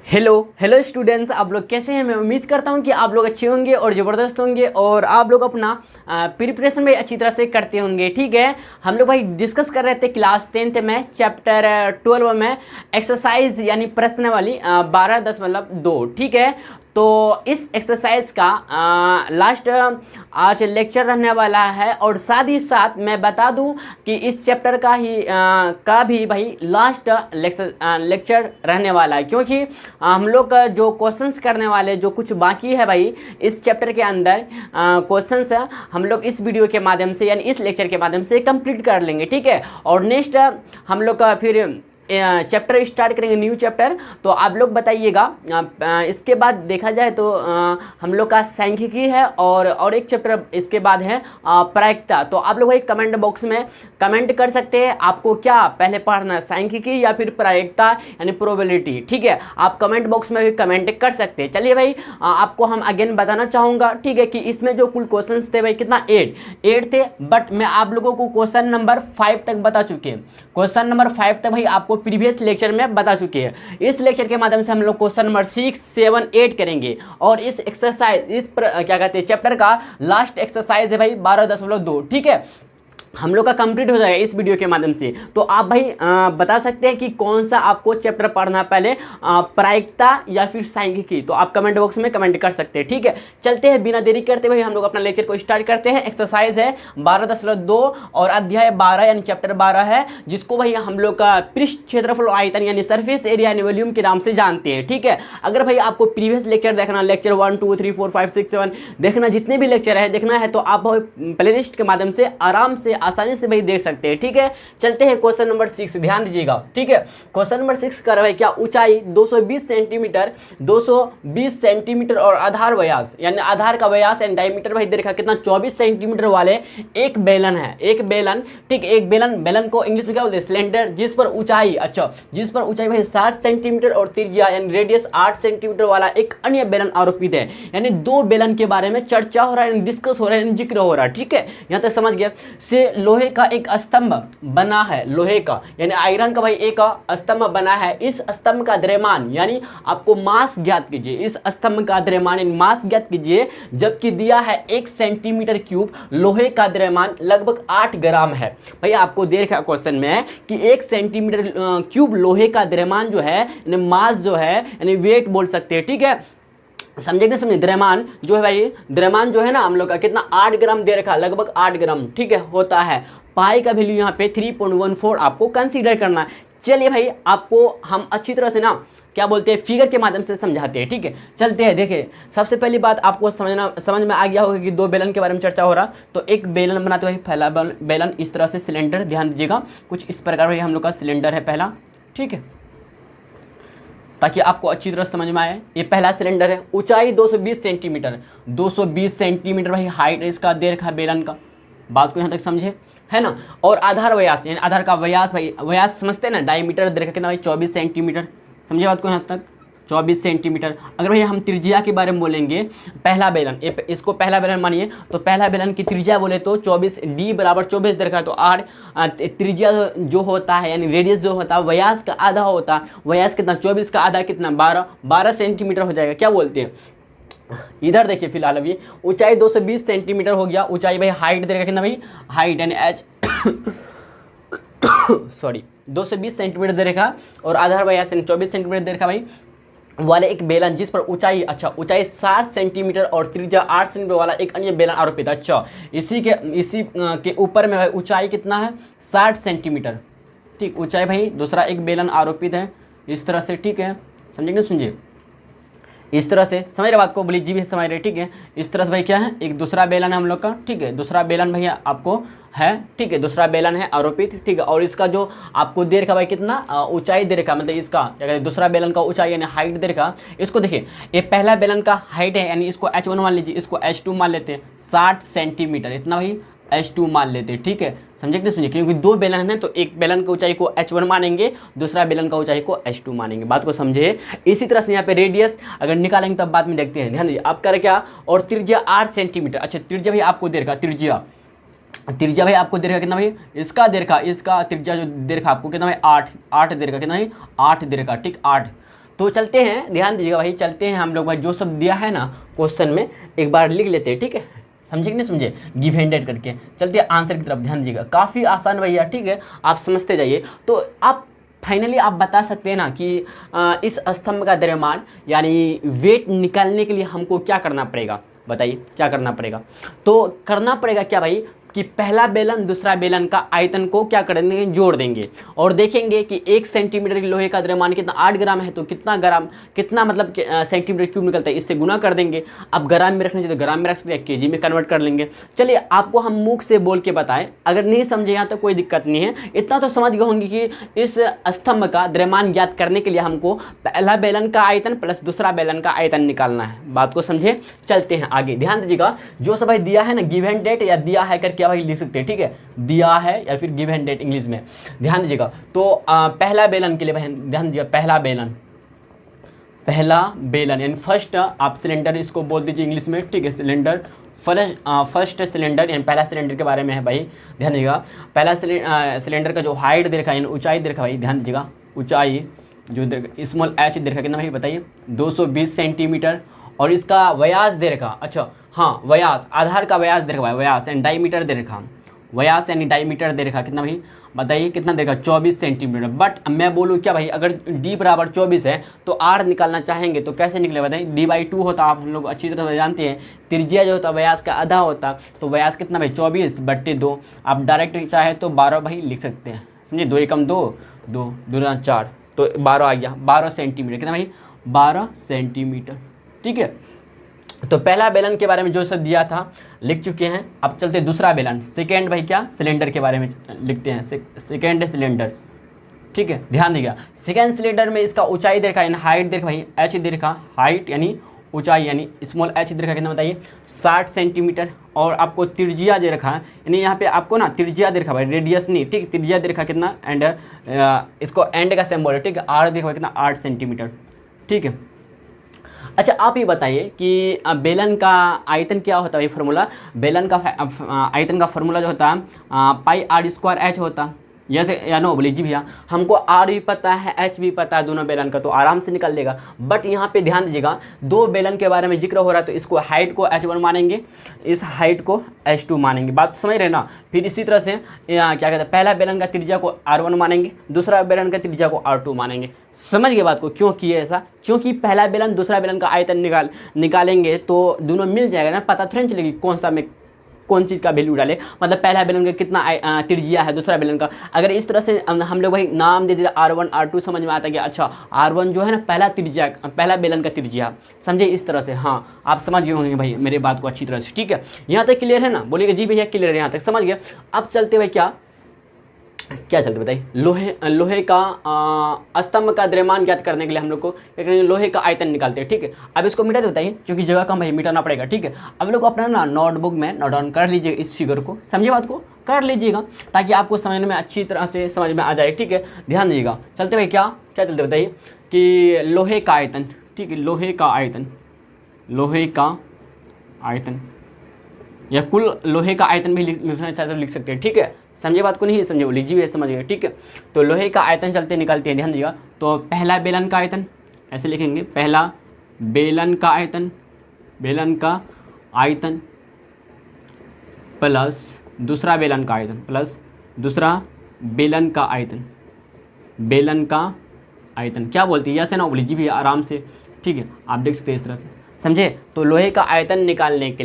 Hello hello students, आप लोग कैसे हैं। मैं उम्मीद करता हूं कि आप लोग अच्छे होंगे और ज़बरदस्त होंगे और आप लोग अपना प्रिपरेशन भी अच्छी तरह से करते होंगे। ठीक है, हम लोग भाई डिस्कस कर रहे थे क्लास 10th में चैप्टर 12 में एक्सरसाइज यानी प्रश्न वाली 12.2। ठीक है, तो इस एक्सरसाइज का लास्ट आज लेक्चर रहने वाला है और साथ ही साथ मैं बता दूं कि इस चैप्टर का भी भाई लास्ट लेक्चर रहने वाला है, क्योंकि हम लोग का जो क्वेश्चंस करने वाले जो कुछ बाकी है भाई इस चैप्टर के अंदर क्वेश्चंस हम लोग इस वीडियो के माध्यम से यानी इस लेक्चर के माध्यम से कंप्लीट कर लेंगे। ठीक है, और नेक्स्ट हम लोग का फिर चैप्टर स्टार्ट करेंगे, न्यू चैप्टर। तो आप लोग बताइएगा। इसके बाद देखा जाए तो हम लोग का सांख्यिकी है और एक चैप्टर इसके बाद है प्रायिकता। तो आप लोग भाई कमेंट बॉक्स में कमेंट कर सकते हैं आपको क्या पहले पढ़ना है, सांख्यिकी या फिर प्रायिकता यानी प्रोबेबिलिटी। ठीक है, आप कमेंट बॉक्स में भी कमेंट कर सकते हैं। चलिए भाई, आपको हम अगेन बताना चाहूँगा, ठीक है, कि इसमें जो कुल क्वेश्चन थे भाई कितना 8 थे, बट मैं आप लोगों को क्वेश्चन नंबर 5 तक बता चुके हैं। क्वेश्चन नंबर 5 तक भाई आपको प्रीवियस लेक्चर में बता चुके हैं। इस लेक्चर के माध्यम से हम लोग क्वेश्चन नंबर 6, 7, 8 करेंगे और इस एक्सरसाइज क्या कहते हैं चैप्टर का लास्ट एक्सरसाइज है भाई 12.2। ठीक है, हम लोग का कंप्लीट हो जाएगा इस वीडियो के माध्यम से। तो आप भाई बता सकते हैं कि कौन सा आपको चैप्टर पढ़ना है पहले, प्रायिकता या फिर सांख्यिकी। तो आप कमेंट बॉक्स में कमेंट कर सकते हैं। ठीक है, चलते हैं बिना देरी करते हुए हम लोग अपना लेक्चर को स्टार्ट करते हैं। एक्सरसाइज है 12.2 और अध्याय 12 यानी चैप्टर 12 है, जिसको भाई हम लोग का पृष्ठ क्षेत्रफल आयतन यानी सरफेस एरिया यानी वॉल्यूम के नाम से जानते हैं। ठीक है, अगर भाई आपको प्रीवियस लेक्चर देखना, लेक्चर 1, 2, 3, 4, 5, 6, 7 देखना, जितने भी लेक्चर है देखना है तो आप प्ले लिस्ट के माध्यम से आराम से आसानी से भाई देख सकते हैं। ठीक है, चलते हैं क्वेश्चन नंबर 6, ध्यान दीजिएगा। ठीक है, क्वेश्चन नंबर 6 कर रहा है क्या, ऊंचाई 220 सेंटीमीटर, 220 सेंटीमीटर और आधार व्यास यानी आधार का व्यास एंड डायमीटर भाई देखा कितना 24 सेंटीमीटर वाले एक बेलन है। एक बेलन, ठीक, एक बेलन को इंग्लिश में क्या बोलते हैं, सिलेंडर, जिस पर ऊंचाई जिस पर ऊंचाई भाई 60 सेंटीमीटर और त्रिज्या यानी रेडियस 8 सेंटीमीटर वाला एक अन्य बेलन आरोपित है। यानी दो बेलन के बारे में चर्चा हो रहा है, डिस्कस हो रहा है, जिक्र हो रहा है। ठीक है, यहां तक समझ गया। से लोहे का एक स्तंभ बना है, लोहे का यानी आयरन का भाई एक स्तंभ बना है। इस स्तंभ का द्रव्यमान यानी आपको मास ज्ञात कीजिए, इस स्तंभ का द्रव्यमान यानी मास ज्ञात कीजिए, जबकि दिया है 1 सेंटीमीटर क्यूब लोहे का द्रव्यमान लगभग 8 ग्राम है। भाई आपको दे रखा क्वेश्चन में कि 1 सेंटीमीटर क्यूब लोहे का द्रव्यमान जो है यानी मास जो है यानी वेट बोल सकते हैं। ठीक है, समझे कि समझे, द्रव्यमान जो है भाई, द्रव्यमान जो है ना हम लोग का कितना 8 ग्राम दे रखा, लगभग 8 ग्राम। ठीक है, होता है। पाई का वैल्यू यहाँ पे 3.14 आपको कंसीडर करना है। चलिए भाई, आपको हम अच्छी तरह से ना क्या बोलते हैं फिगर के माध्यम से समझाते हैं। ठीक है, चलते हैं। देखिए, सबसे पहली बात आपको समझ में आ गया होगा कि दो बेलन के बारे में चर्चा हो रहा। तो एक बेलन बनाते भाई, पहला बेलन इस तरह से सिलेंडर, ध्यान दीजिएगा कुछ इस प्रकार भाई हम लोग का सिलेंडर है पहला। ठीक है, ताकि आपको अच्छी तरह समझ में आए। ये पहला सिलेंडर है, ऊंचाई 220 सेंटीमीटर, 220 सेंटीमीटर भाई हाइट इसका दे रखा बेलन का। बात को यहाँ तक समझे, है ना। और आधार व्यास यानी आधार का व्यास भाई, व्यास समझते हैं ना, डायमीटर दे रखा कितना भाई 24 सेंटीमीटर। समझे बात को यहाँ तक, 24 सेंटीमीटर। अगर भाई हम त्रिज्या के बारे में बोलेंगे, पहला बेलन, इसको पहला बेलन मानिए, तो पहला बेलन की त्रिज्या बोले तो 24, d बराबर 24 दे रखा है। तो आर त्रिज्या जो होता है यानी रेडियस जो होता है व्यास का आधा होता है। व्यास कितना, 24 का आधा कितना, 12 सेंटीमीटर हो जाएगा। क्या बोलते हैं, इधर देखिए फिलहाल अभी ऊंचाई 220 सेंटीमीटर हो गया। ऊंचाई भाई हाइट दे रखा कितना भाई, हाइट यानी एच सॉरी 220 सेंटीमीटर दे रखा और आधार व्यास 24 सेंटीमीटर दे रखा भाई वाले एक बेलन, जिस पर ऊंचाई ऊंचाई 60 सेंटीमीटर और त्रिज्या 8 सेंटीमीटर वाला एक अन्य बेलन आरोपित है। इसी के ऊपर में भाई ऊंचाई कितना है, 60 सेंटीमीटर। ठीक, ऊंचाई भाई दूसरा एक बेलन आरोपित है इस तरह से। ठीक है, समझे कि नहीं, सुनिए इस तरह से, समझ रहे बात को, बोली जी भी समझ रहे। ठीक है, इस तरह से भाई क्या है, एक दूसरा बेलन है हम लोग का। ठीक है, दूसरा बेलन भैया आपको है। ठीक है, दूसरा बेलन है आरोपित। ठीक है, और इसका जो आपको दे रखा भाई कितना ऊंचाई दे रखा, मतलब इसका क्या कहते हैं दूसरा बेलन का ऊंचाई यानी हाइट दे रखा। इसको देखिए, ये पहला बेलन का हाइट है यानी इसको H1 मान लीजिए, इसको H2 मान लेते हैं, 60 सेंटीमीटर इतना भाई H2 मान लेते हैं। ठीक है, समझे कि नहीं समझे, क्योंकि दो बेलन है तो एक बेलन की ऊंचाई को H1 मानेंगे, दूसरा बेलन का ऊंचाई को H2 मानेंगे। बात को समझे। इसी तरह से यहाँ पे रेडियस अगर निकालेंगे तब बाद में देखते हैं। ध्यान दीजिए, आपका क्या, और त्रिज्या 8 सेंटीमीटर। अच्छा, त्रिज्या भाई आपको दे रखा, त्रिज्या भाई आपको दे रखा कितना भाई, इसका दे रखा, इसका त्रिज्या जो दे रखा आपको कितना भाई 8 दे रखा, कितना भाई 8 दे रखा। ठीक, 8 तो चलते हैं, ध्यान दीजिएगा भाई, चलते हैं हम लोग भाई, जो सब दिया है ना क्वेश्चन में एक बार लिख लेते हैं, ठीक है, समझे कि नहीं समझे, गिव एंड डेट करके। चलते हैं आंसर की तरफ, ध्यान दीजिएगा, काफ़ी आसान भैया, ठीक है, आप समझते जाइए। तो आप फाइनली आप बता सकते हैं ना कि इस स्तंभ का द्रव्यमान यानी वेट निकालने के लिए हमको क्या करना पड़ेगा, बताइए क्या करना पड़ेगा। तो करना पड़ेगा क्या भाई कि पहला बेलन दूसरा बेलन का आयतन को क्या करेंगे, जोड़ देंगे और देखेंगे कि 1 सेंटीमीटर की लोहे का द्रव्यमान कितना 8 ग्राम है, तो कितना ग्राम, कितना मतलब सेंटीमीटर क्यूब निकलता है, इससे गुना कर देंगे। अब ग्राम में रखना चाहिए तो ग्राम में रख सकते हैं, केजी में कन्वर्ट कर लेंगे। चलिए आपको हम मुख से बोल के बताएं, अगर नहीं समझे यहाँ तो कोई दिक्कत नहीं है, इतना तो समझ गए होंगे कि इस स्तंभ का द्रव्यमान ज्ञात करने के लिए हमको पहला बेलन का आयतन प्लस दूसरा बेलन का आयतन निकालना है। बात को समझे, चलते हैं आगे। ध्यान दीजिएगा, जो सब भाई दिया है ना गिव एंड डेट या दिया है करके भाई लिख सकते हैं, ठीक है, दिया है या फिर गिव एंड डेट इंग्लिश में। ध्यान दीजिएगा, तो पहला बेलन के लिए भाई ध्यान दीजिएगा, पहला बेलन यानी फर्स्ट, आप सिलेंडर इसको बोल दीजिए इंग्लिश में, ठीक है, सिलेंडर, फर्स्ट सिलेंडर यानी पहला सिलेंडर के बारे में है भाई। ध्यान दीजिएगा, पहला सिलेंडर का जो हाइट दे रखा है यानी ऊंचाई दे रखा है भाई, ध्यान दीजिएगा, ऊंचाई जो स्मॉल एच दे रखा कितना भाई बताइए, 220 सेंटीमीटर, और इसका व्यास दे रखा, अच्छा हाँ व्यास, आधार का व्यास दे रखा है, व्यास यानी डायमीटर दे रखा, व्यास यानी डायमीटर दे रखा कितना भाई बताइए, कितना दे रखा 24 सेंटीमीटर। बट मैं बोलूँ क्या भाई, अगर d बराबर 24 है तो r निकालना चाहेंगे तो कैसे निकले बताइए, d/2 होता, आप लोग अच्छी तरह से जानते हैं, त्रिज्या जो होता व्यास का आधा होता, तो व्यास कितना भाई 24/2, आप डायरेक्ट चाहे तो 12 भाई लिख सकते हैं, समझिए, 2 एकम 2, 2 दूना 4, तो 12 आ गया, 12 सेंटीमीटर, कितना भाई 12 सेंटीमीटर, ठीक है। तो पहला बेलन के बारे में जो सब दिया था लिख चुके हैं। अब चलते दूसरा बेलन, सेकेंड भाई क्या सिलेंडर के बारे में लिखते हैं, सेकेंड सिलेंडर, ठीक है। ध्यान दीजिएगा, सेकेंड सिलेंडर में इसका ऊंचाई दे रखा यानी हाइट दे रखा भाई, एच दे रखा, हाइट यानी ऊंचाई यानी स्मॉल एच दे रखा कितना बताइए 60 सेंटीमीटर, और आपको त्रिज्या दे रखा है, यानी यहाँ पे आपको ना त्रिज्या दे रखा भाई, रेडियस नहीं, ठीक, त्रिज्या दे रखा कितना, एंड इसको एंड का सिंबल है, ठीक है, आर दे रखा कितना 8 सेंटीमीटर, ठीक है। अच्छा आप ये बताइए कि बेलन का आयतन क्या होता है, फॉर्मूला, बेलन का आयतन का फॉर्मूला जो होता है πr²h होता, जैसे या नो बोली जी भैया, हमको आर भी पता है एच भी पता है दोनों बेलन का, तो आराम से निकल लेगा। बट यहाँ पे ध्यान दीजिएगा, दो बेलन के बारे में जिक्र हो रहा है, तो इसको हाइट को h1 मानेंगे, इस हाइट को h2 मानेंगे, बात समझ रहे ना। फिर इसी तरह से क्या कहते हैं, पहला बेलन का त्रिज्या को r1 मानेंगे, दूसरा बेलन का त्रिज्या को r2 मानेंगे। समझ गए बात को, क्यों किए ऐसा, क्योंकि पहला बेलन दूसरा बेलन का आयतन निकालेंगे तो दोनों मिल जाएगा ना, पता थोड़ी चलेगी कौन सा में कौन चीज़ का वैल्यू डाले, मतलब पहला बेलन का कितना त्रिज्या है दूसरा बेलन का। अगर इस तरह से हम लोग भाई नाम दे दिया R1 R2, समझ में आता है कि अच्छा R1 जो है ना पहला त्रिज्या, पहला बेलन का त्रिज्या, समझे इस तरह से। हाँ आप समझ गए होंगे भाई मेरे बात को अच्छी तरह से, ठीक है, यहाँ तक क्लियर है ना, बोलिएगा जी भैया क्लियर है, यहाँ तक समझ गया। अब चलते भाई क्या चलते बताइए, लोहे का स्तंभ का द्रव्यमान ज्ञात करने के लिए हम लोग को क्या करेंगे, लोहे का आयतन निकालते हैं, ठीक है। अब इसको मिटा दे बताइए, क्योंकि जगह कम है, मिटाना पड़ेगा, ठीक है। अब लोग अपना ना नोटबुक में नोट डाउन कर लीजिएगा, इस फिगर को समझिए, बात को कर लीजिएगा, ताकि आपको समझने में अच्छी तरह से समझ में आ जाए, ठीक है। ध्यान दीजिएगा, चलते भाई क्या चलते बताइए कि लोहे का आयतन, ठीक है, लोहे का आयतन या कुल लोहे का आयतन भी लिखना चाहते तो लिख सकते हैं, ठीक है। समझे बात को, नहीं समझे लीजिए, समझ गए, ठीक है। तो लोहे का आयतन चलते निकलते हैं, ध्यान दीजिएगा। तो पहला बेलन का आयतन ऐसे लिखेंगे, पहला बेलन का आयतन प्लस दूसरा बेलन का आयतन प्लस दूसरा बेलन का आयतन क्या बोलती है, ऐसे ना लीजिए भी आराम से, ठीक है, आप देख सकते हैं इस तरह से, समझे। तो लोहे का आयतन निकालने के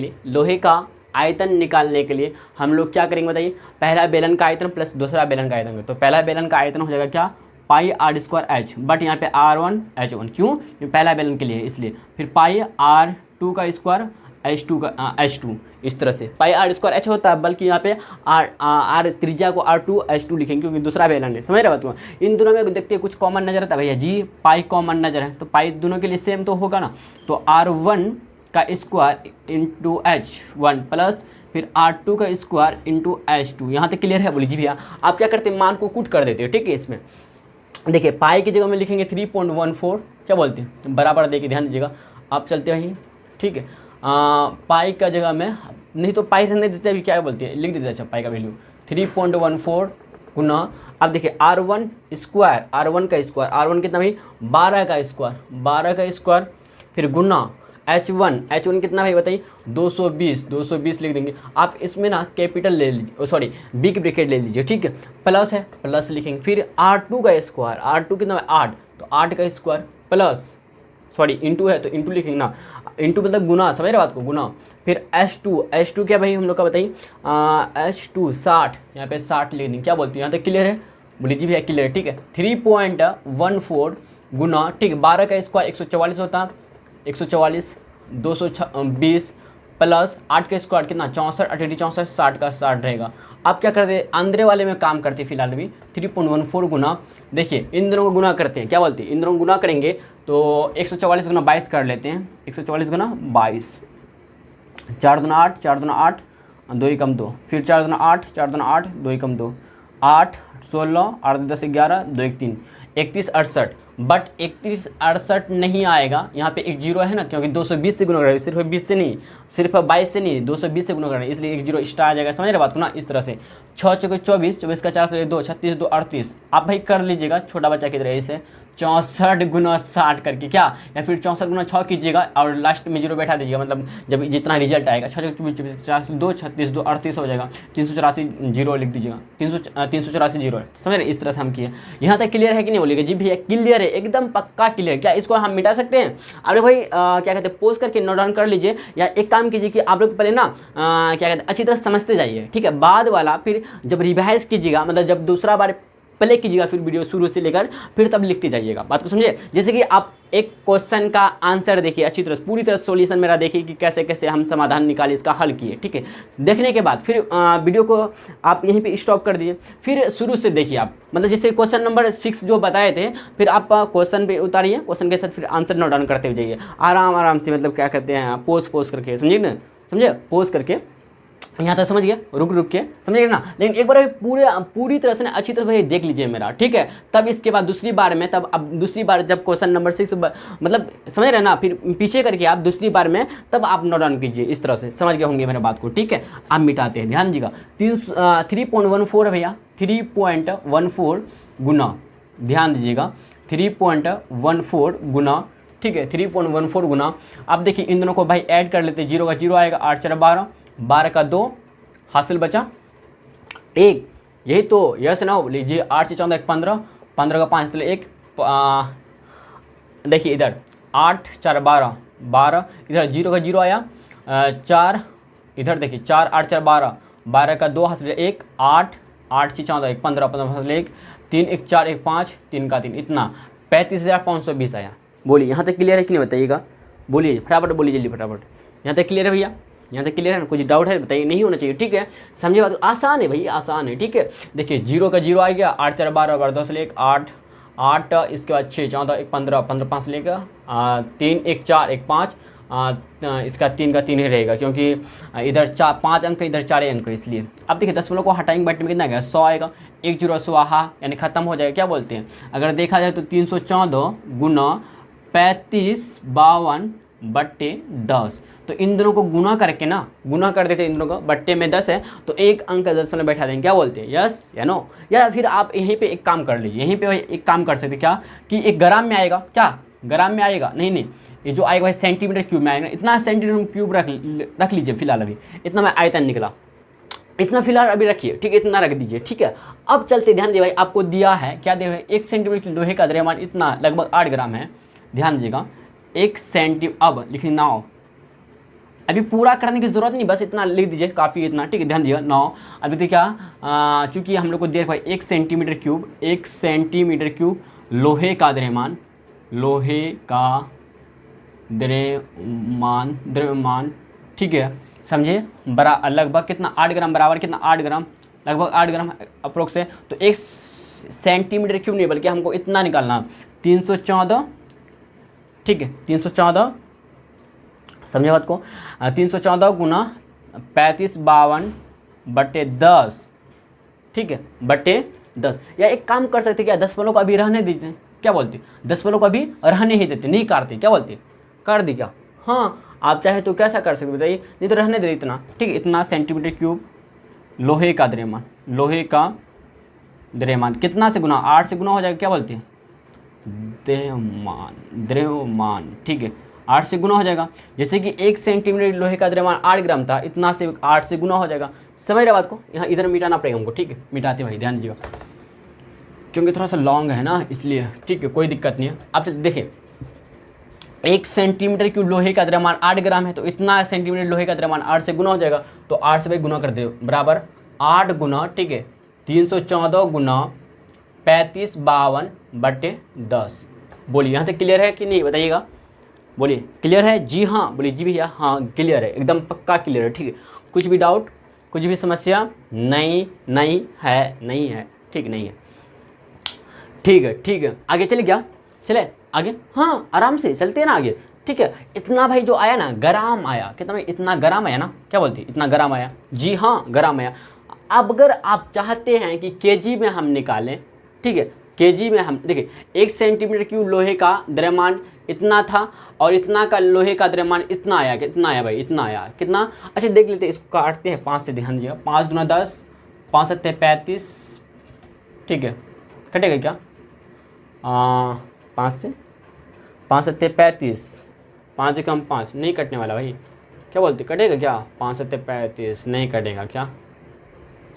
लिए हम लोग क्या करेंगे बताइए, पहला बेलन का आयतन प्लस दूसरा बेलन का आयतन। तो पहला बेलन का आयतन हो जाएगा क्या πr²h, बट यहाँ पे R1 H1, क्यों, पहला बेलन के लिए है इसलिए। फिर πr2 का स्क्वायर H2, इस तरह से πr² होता है, बल्कि यहाँ पे r त्रिज्या को R2 H2 लिखेंगे क्योंकि दूसरा बेलन है, समझ रहे बात। इन दोनों में देखते हैं कुछ कॉमन नजर आता है भैया जी, पाई कॉमन नजर है, तो पाई दोनों के लिए सेम तो होगा ना। तो R1 का स्क्वायर इंटू H1 प्लस फिर R2 का स्क्वायर इंटू H2, यहाँ तक क्लियर है, बोली जी भैया। आप क्या करते हैं, मान को कूट कर देते हैं, ठीक है। इसमें देखिए पाई की जगह में लिखेंगे 3.14, क्या बोलते हैं बराबर, देखिए ध्यान दीजिएगा। आप चलते वहीं, ठीक है, पाई का जगह में नहीं तो पाई रहने देते, अभी क्या बोलते हैं लिख देते हैं, अच्छा पाई का वैल्यू 3.14 गुना अब देखिए R1 स्क्वायर, R1 का स्क्वायर, R1 कितना भाई 12 का स्क्वायर, 12 का स्क्वायर, फिर गुना H1 कितना भाई बताइए 220, 220 लिख देंगे आप। इसमें ना कैपिटल ले लीजिए, सॉरी बिग ब्रैकेट ले लीजिए, ठीक है। प्लस है, प्लस लिखेंगे। फिर R2 का स्क्वायर, R2 कितना है 8, तो 8 का स्क्वायर प्लस, सॉरी इंटू है तो इंटू लिखेंगे ना, इंटू मतलब गुना, समझ रहे बात को, गुना। फिर H2 क्या भाई हम लोग का बताइए H2 60, यहाँ पे 60 लिख देंगे। क्या बोलते हैं यहाँ तक क्लियर है? बोलिए जी भैया क्लियर है, ठीक है। 3.14 गुना, ठीक है, 12 का स्क्वायर 144 होता, 144, 220 प्लस 8 का स्क्वायर कितना 64, 88 64, 60 का 60 रहेगा। आप क्या करते हैं अंदर वाले में काम करते हैं फिलहाल भी 3.14 गुना, देखिए इन दोनों को गुना करते हैं, क्या बोलते हैं इन दोनों को गुना करेंगे तो 144 गुना 22 कर लेते हैं, 144 गुना 22, 4 दूना 8, 4 दूना 8, 2 ही कम 2, फिर 4 दूना 8, 4 दूना 8, 2 ही कम 2, 8 16, 8 10 11, 2 1 3, 31 68। बट 31 68 नहीं आएगा, यहाँ पे एक जीरो है ना, क्योंकि 220 से गुना कर रहे हैं, सिर्फ 20 से नहीं, सिर्फ 22 से नहीं 220 से गुना कर रहे हैं, इसलिए एक जीरो एक्स्ट्रा आ जाएगा। समझ रहे बात को ना, इस तरह से 6 चौके 24, 24 का 4 से 2, 36 2 38। आप भाई कर लीजिएगा छोटा बच्चा की तरह इसे 64 गुना 60 करके, क्या, या फिर 64 गुना 6 कीजिएगा और लास्ट में जीरो बैठा दीजिएगा, मतलब जब जितना रिजल्ट आएगा 6 24 24 4 से 2, 36 2 38 हो जाएगा, 384 जीरो लिख दीजिएगा, 384 जीरो। समझ रहे, इस तरह से हम किए। यहाँ तक क्लियर है कि नहीं बोलिएगा जी भैया क्लियर है, एकदम पक्का क्लियर। क्या इसको हम मिटा सकते हैं? अरे भाई क्या कहते हैं पोस्ट करके नोट डाउन कर लीजिए, या एक काम कीजिए कि आप लोग पहले ना क्या कहते हैं अच्छी तरह समझते जाइए, ठीक है। बाद वाला फिर जब रिवाइज कीजिएगा, मतलब जब दूसरा बार प्ले कीजिएगा फिर वीडियो शुरू से लेकर फिर तब लिखते जाइएगा, बात को समझिए। जैसे कि आप एक क्वेश्चन का आंसर देखिए अच्छी तरह पूरी तरह सॉल्यूशन मेरा देखिए कि कैसे कैसे हम समाधान निकाले, इसका हल किए, ठीक है। देखने के बाद फिर वीडियो को आप यहीं पे स्टॉप कर दीजिए, फिर शुरू से देखिए आप, मतलब जैसे क्वेश्चन नंबर 6 जो बताए थे, फिर आप क्वेश्चन पे उतारिए, क्वेश्चन के साथ फिर आंसर नोट डाउन करते हुए जाइए आराम से, मतलब क्या कहते हैं पोज करके, समझिए ना, समझिए पोज करके यहाँ तक समझ गया, रुक के समझिए ना। लेकिन एक बार पूरी तरह से अच्छी तरह से देख लीजिए मेरा, ठीक है। तब इसके बाद दूसरी बार में, तब अब दूसरी बार जब क्वेश्चन नंबर 6 मतलब समझ रहे ना, फिर पीछे करके आप दूसरी बार में तब आप नोट डाउन कीजिए, इस तरह से समझ गए होंगे मेरे बात को, ठीक है। आप मिटाते हैं, ध्यान दीजिएगा 3.14 है भैया, 3.14 गुना, ध्यान दीजिएगा 3.14 गुना, ठीक है, 3.14 गुना। अब देखिए इन दोनों को भाई ऐड कर लेते हैं, 0 का 0 आएगा, 8 4 12, 12 का 2 हासिल बचा 1, यही तो यस ना हो लीजिए। 8 से 14 1 15, 15 का 5 इसलिए 1, देखिए इधर 8 4 12 12, इधर 0 का 0 आया, 4 इधर देखिए 4 8 4 12, 12 का 2 हासिल 1, 8 8 से 14 1 15, 15 हासिल 1, 3 1 4 1 5, 3 का 3, इतना 35,520 आया। बोलिए यहाँ तक क्लियर है कि नहीं बताइएगा, बोलिए फटाफट बोलिए जल्दी फटाफट। यहाँ तक क्लियर है भैया, यहाँ तक क्लियर है ना? कुछ डाउट है बताइए, नहीं होना चाहिए, ठीक है। समझे बात, आसान है भाई आसान है, ठीक है। देखिए 0 का 0 आ गया, 8 4 12 12 10 1 8 8, इसके बाद 6 14 1 15 15 5 लेगा, 3 1 4 1 5, इसका 3 का 3 ही रहेगा, क्योंकि इधर 5 अंक इधर 4 अंक, इसलिए। अब देखिए 10 को हटाएंगे बैठ में कितना गया 100 आएगा, 1 0 स्वाहा यानी खत्म हो जाएगा, क्या बोलते हैं। अगर देखा जाए तो 314 गुना 3552/10, तो इन दोनों को गुना करके ना, गुना कर देते इन दोनों को, बट्टे में 10 है तो एक अंक 10 में बैठा देंगे, क्या बोलते हैं यस या नो। या फिर आप यहीं पे एक काम कर लीजिए, यहीं पे एक काम कर सकते क्या कि एक ग्राम में आएगा, क्या ग्राम में आएगा, नहीं ये जो आएगा भाई सेंटीमीटर क्यूब में आएगा, इतना सेंटीमीटर क्यूब रख लीजिए फिलहाल, अभी इतना में आयतन निकला, इतना फिलहाल अभी रखिए, ठीक है, इतना रख दीजिए, ठीक है। अब चलते, ध्यान दिए भाई आपको दिया है, क्या दिया है 1 सेंटीमीटर लोहे का द्रव्यमान इतना लगभग 8 ग्राम है, ध्यान दीजिएगा 1 सेंटीमीटर। अब लिखिए 9, अभी पूरा करने की जरूरत नहीं, बस इतना लिख दीजिए काफ़ी, इतना, ठीक है। ध्यान दीजिए 9। अभी तो क्या चूँकि हम लोग को दिया भाई 1 सेंटीमीटर क्यूब, 1 सेंटीमीटर क्यूब लोहे का द्रव्यमान, लोहे का द्रव्यमान, ठीक है, समझे, बड़ा लगभग कितना 8 ग्राम, बराबर कितना 8 ग्राम, लगभग 8 ग्राम अप्रोक्स है। तो 1 सेंटीमीटर क्यूब नहीं बल्कि हमको इतना निकालना 314, ठीक है, 314, समझे बात को, 314 गुना 3552/10, ठीक है, बटे 10। या एक काम कर सकते क्या, 10 को अभी रहने दीजिए, क्या बोलते, 10 को अभी रहने ही देते, नहीं काटते, क्या बोलते, कर दी क्या, हाँ आप चाहे तो कैसा कर सकते बताइए, नहीं तो रहने दे इतना, ठीक है। इतना सेंटीमीटर क्यूब लोहे का द्रव्यमान, लोहे का द्रव्यमान कितना से गुना, 8 से गुना हो जाएगा, क्या बोलते हैं, द्रव्यमान, ठीक है, 8 से गुना हो जाएगा। जैसे कि 1 सेंटीमीटर लोहे का द्रव्यमान 8 ग्राम था, इतना से 8 से गुना हो जाएगा। समझ रहे बात को, यहाँ इधर मिटाना पड़ेगा हमको, ठीक है, मिटाते भाई ध्यान दीजिएगा, क्योंकि थोड़ा सा लॉन्ग है ना इसलिए, ठीक है, कोई दिक्कत नहीं है। अब देखिए 1 सेंटीमीटर की लोहे का द्रव्यमान 8 ग्राम है, तो इतना सेंटीमीटर लोहे का द्रव्यमान 8 से गुना हो जाएगा, तो 8 से भाई गुना कर दे, बराबर 8 गुना, ठीक है, 314 गुना 3552/10। बोलिए यहाँ तक क्लियर है कि नहीं, बताइएगा, बोलिए क्लियर है, जी हाँ, बोलिए जी भैया, हाँ क्लियर है, एकदम पक्का क्लियर है, ठीक है, कुछ भी डाउट, कुछ भी समस्या नहीं है, ठीक नहीं है, ठीक है, आगे चले क्या, चले आगे, हाँ आराम से चलते हैं ना आगे, ठीक है। इतना भाई जो आया ना, ग्राम आया, कितना भाई, इतना ग्राम आया ना, क्या बोलते हैं, इतना ग्राम आया, जी हाँ ग्राम आया। अब अगर आप चाहते हैं कि केजी में हम निकालें, ठीक है, केजी में हम देखिए 1 सेंटीमीटर क्यूब लोहे का द्रव्यमान इतना था, और इतना का लोहे का द्रव्यमान इतना आया, कितना आया भाई, इतना आया, कितना, अच्छा देख लेते हैं, इसको काटते हैं 5 से, ध्यान दीजिएगा, 5 गुना 10, 5 सत्ते 35, ठीक है, कटेगा क्या, 5 से 5 सत्ते 35, 5 से कम 5 नहीं कटने वाला भाई, क्या बोलते, कटेगा क्या, 5 सत्ते 35 नहीं कटेगा क्या,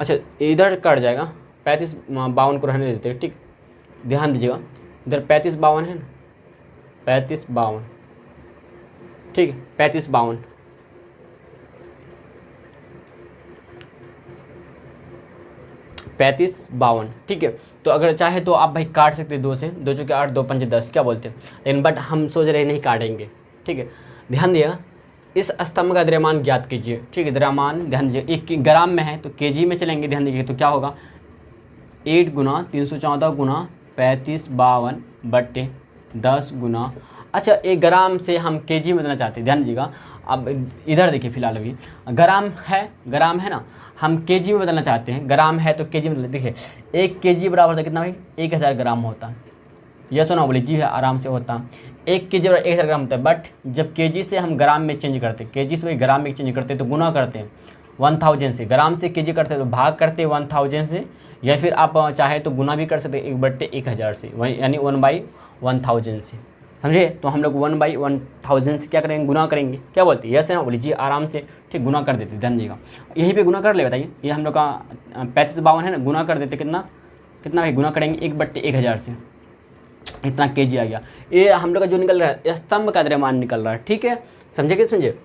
अच्छा इधर कट जाएगा, 35 52 को रहने देते हैं, ठीक, ध्यान दीजिएगा, इधर 35 52 है ना, 35 52, ठीक है, 35 52, ठीक है। तो अगर चाहे तो आप भाई काट सकते हैं 2 से, 2 चौके 8, 2 पंजे 10, क्या बोलते हैं, लेकिन बट हम सोच रहे नहीं काटेंगे, ठीक है। ध्यान दिएगा, इस स्तंभ का द्रव्यमान ज्ञात कीजिए, ठीक है, द्रव्यमान ध्यान दीजिए, 1 ग्राम में है तो केजी में चलेंगे, ध्यान दीजिए, तो क्या होगा, 8 गुना 314 गुना 3552/10 गुना, अच्छा 1 ग्राम से हम केजी में बदलना चाहते हैं, ध्यान दीजिएगा। अब इधर देखिए, फिलहाल अभी ग्राम है ना, हम केजी में बदलना चाहते हैं, ग्राम है तो केजी में, देखिए 1 केजी बराबर था कितना भाई, 1000 ग्राम होता है, यह सुना, बोले जी है, आराम से होता, 1 केजी बराबर 1000 ग्राम होता है, बट जब केजी से हम ग्राम में चेंज करते हैं, केजी से भाई ग्राम में चेंज करते हैं, तो गुना करते हैं 1000 से, ग्राम से केजी करते हैं तो भाग करते हैं 1000 से, या फिर आप चाहे तो गुना भी कर सकते हैं 1/1000 से, वही यानी 1/1000 से, समझे। तो हम लोग 1/1000 से क्या करेंगे, गुना करेंगे, क्या बोलते हैं, यस है ना, बोलिए जी आराम से, ठीक, गुना कर देते, ध्यान दीजिएगा, यहीं पे गुना कर ले, बताइए, ये हम लोग का 35 52 है ना, गुना कर देते, कितना भाई, गुना करेंगे 1/1000 से, इतना केजी आ गया। ये हम लोग का जो निकल रहा है स्तंभ का द्रव्यमान निकल रहा है, ठीक है, समझे कि समझे,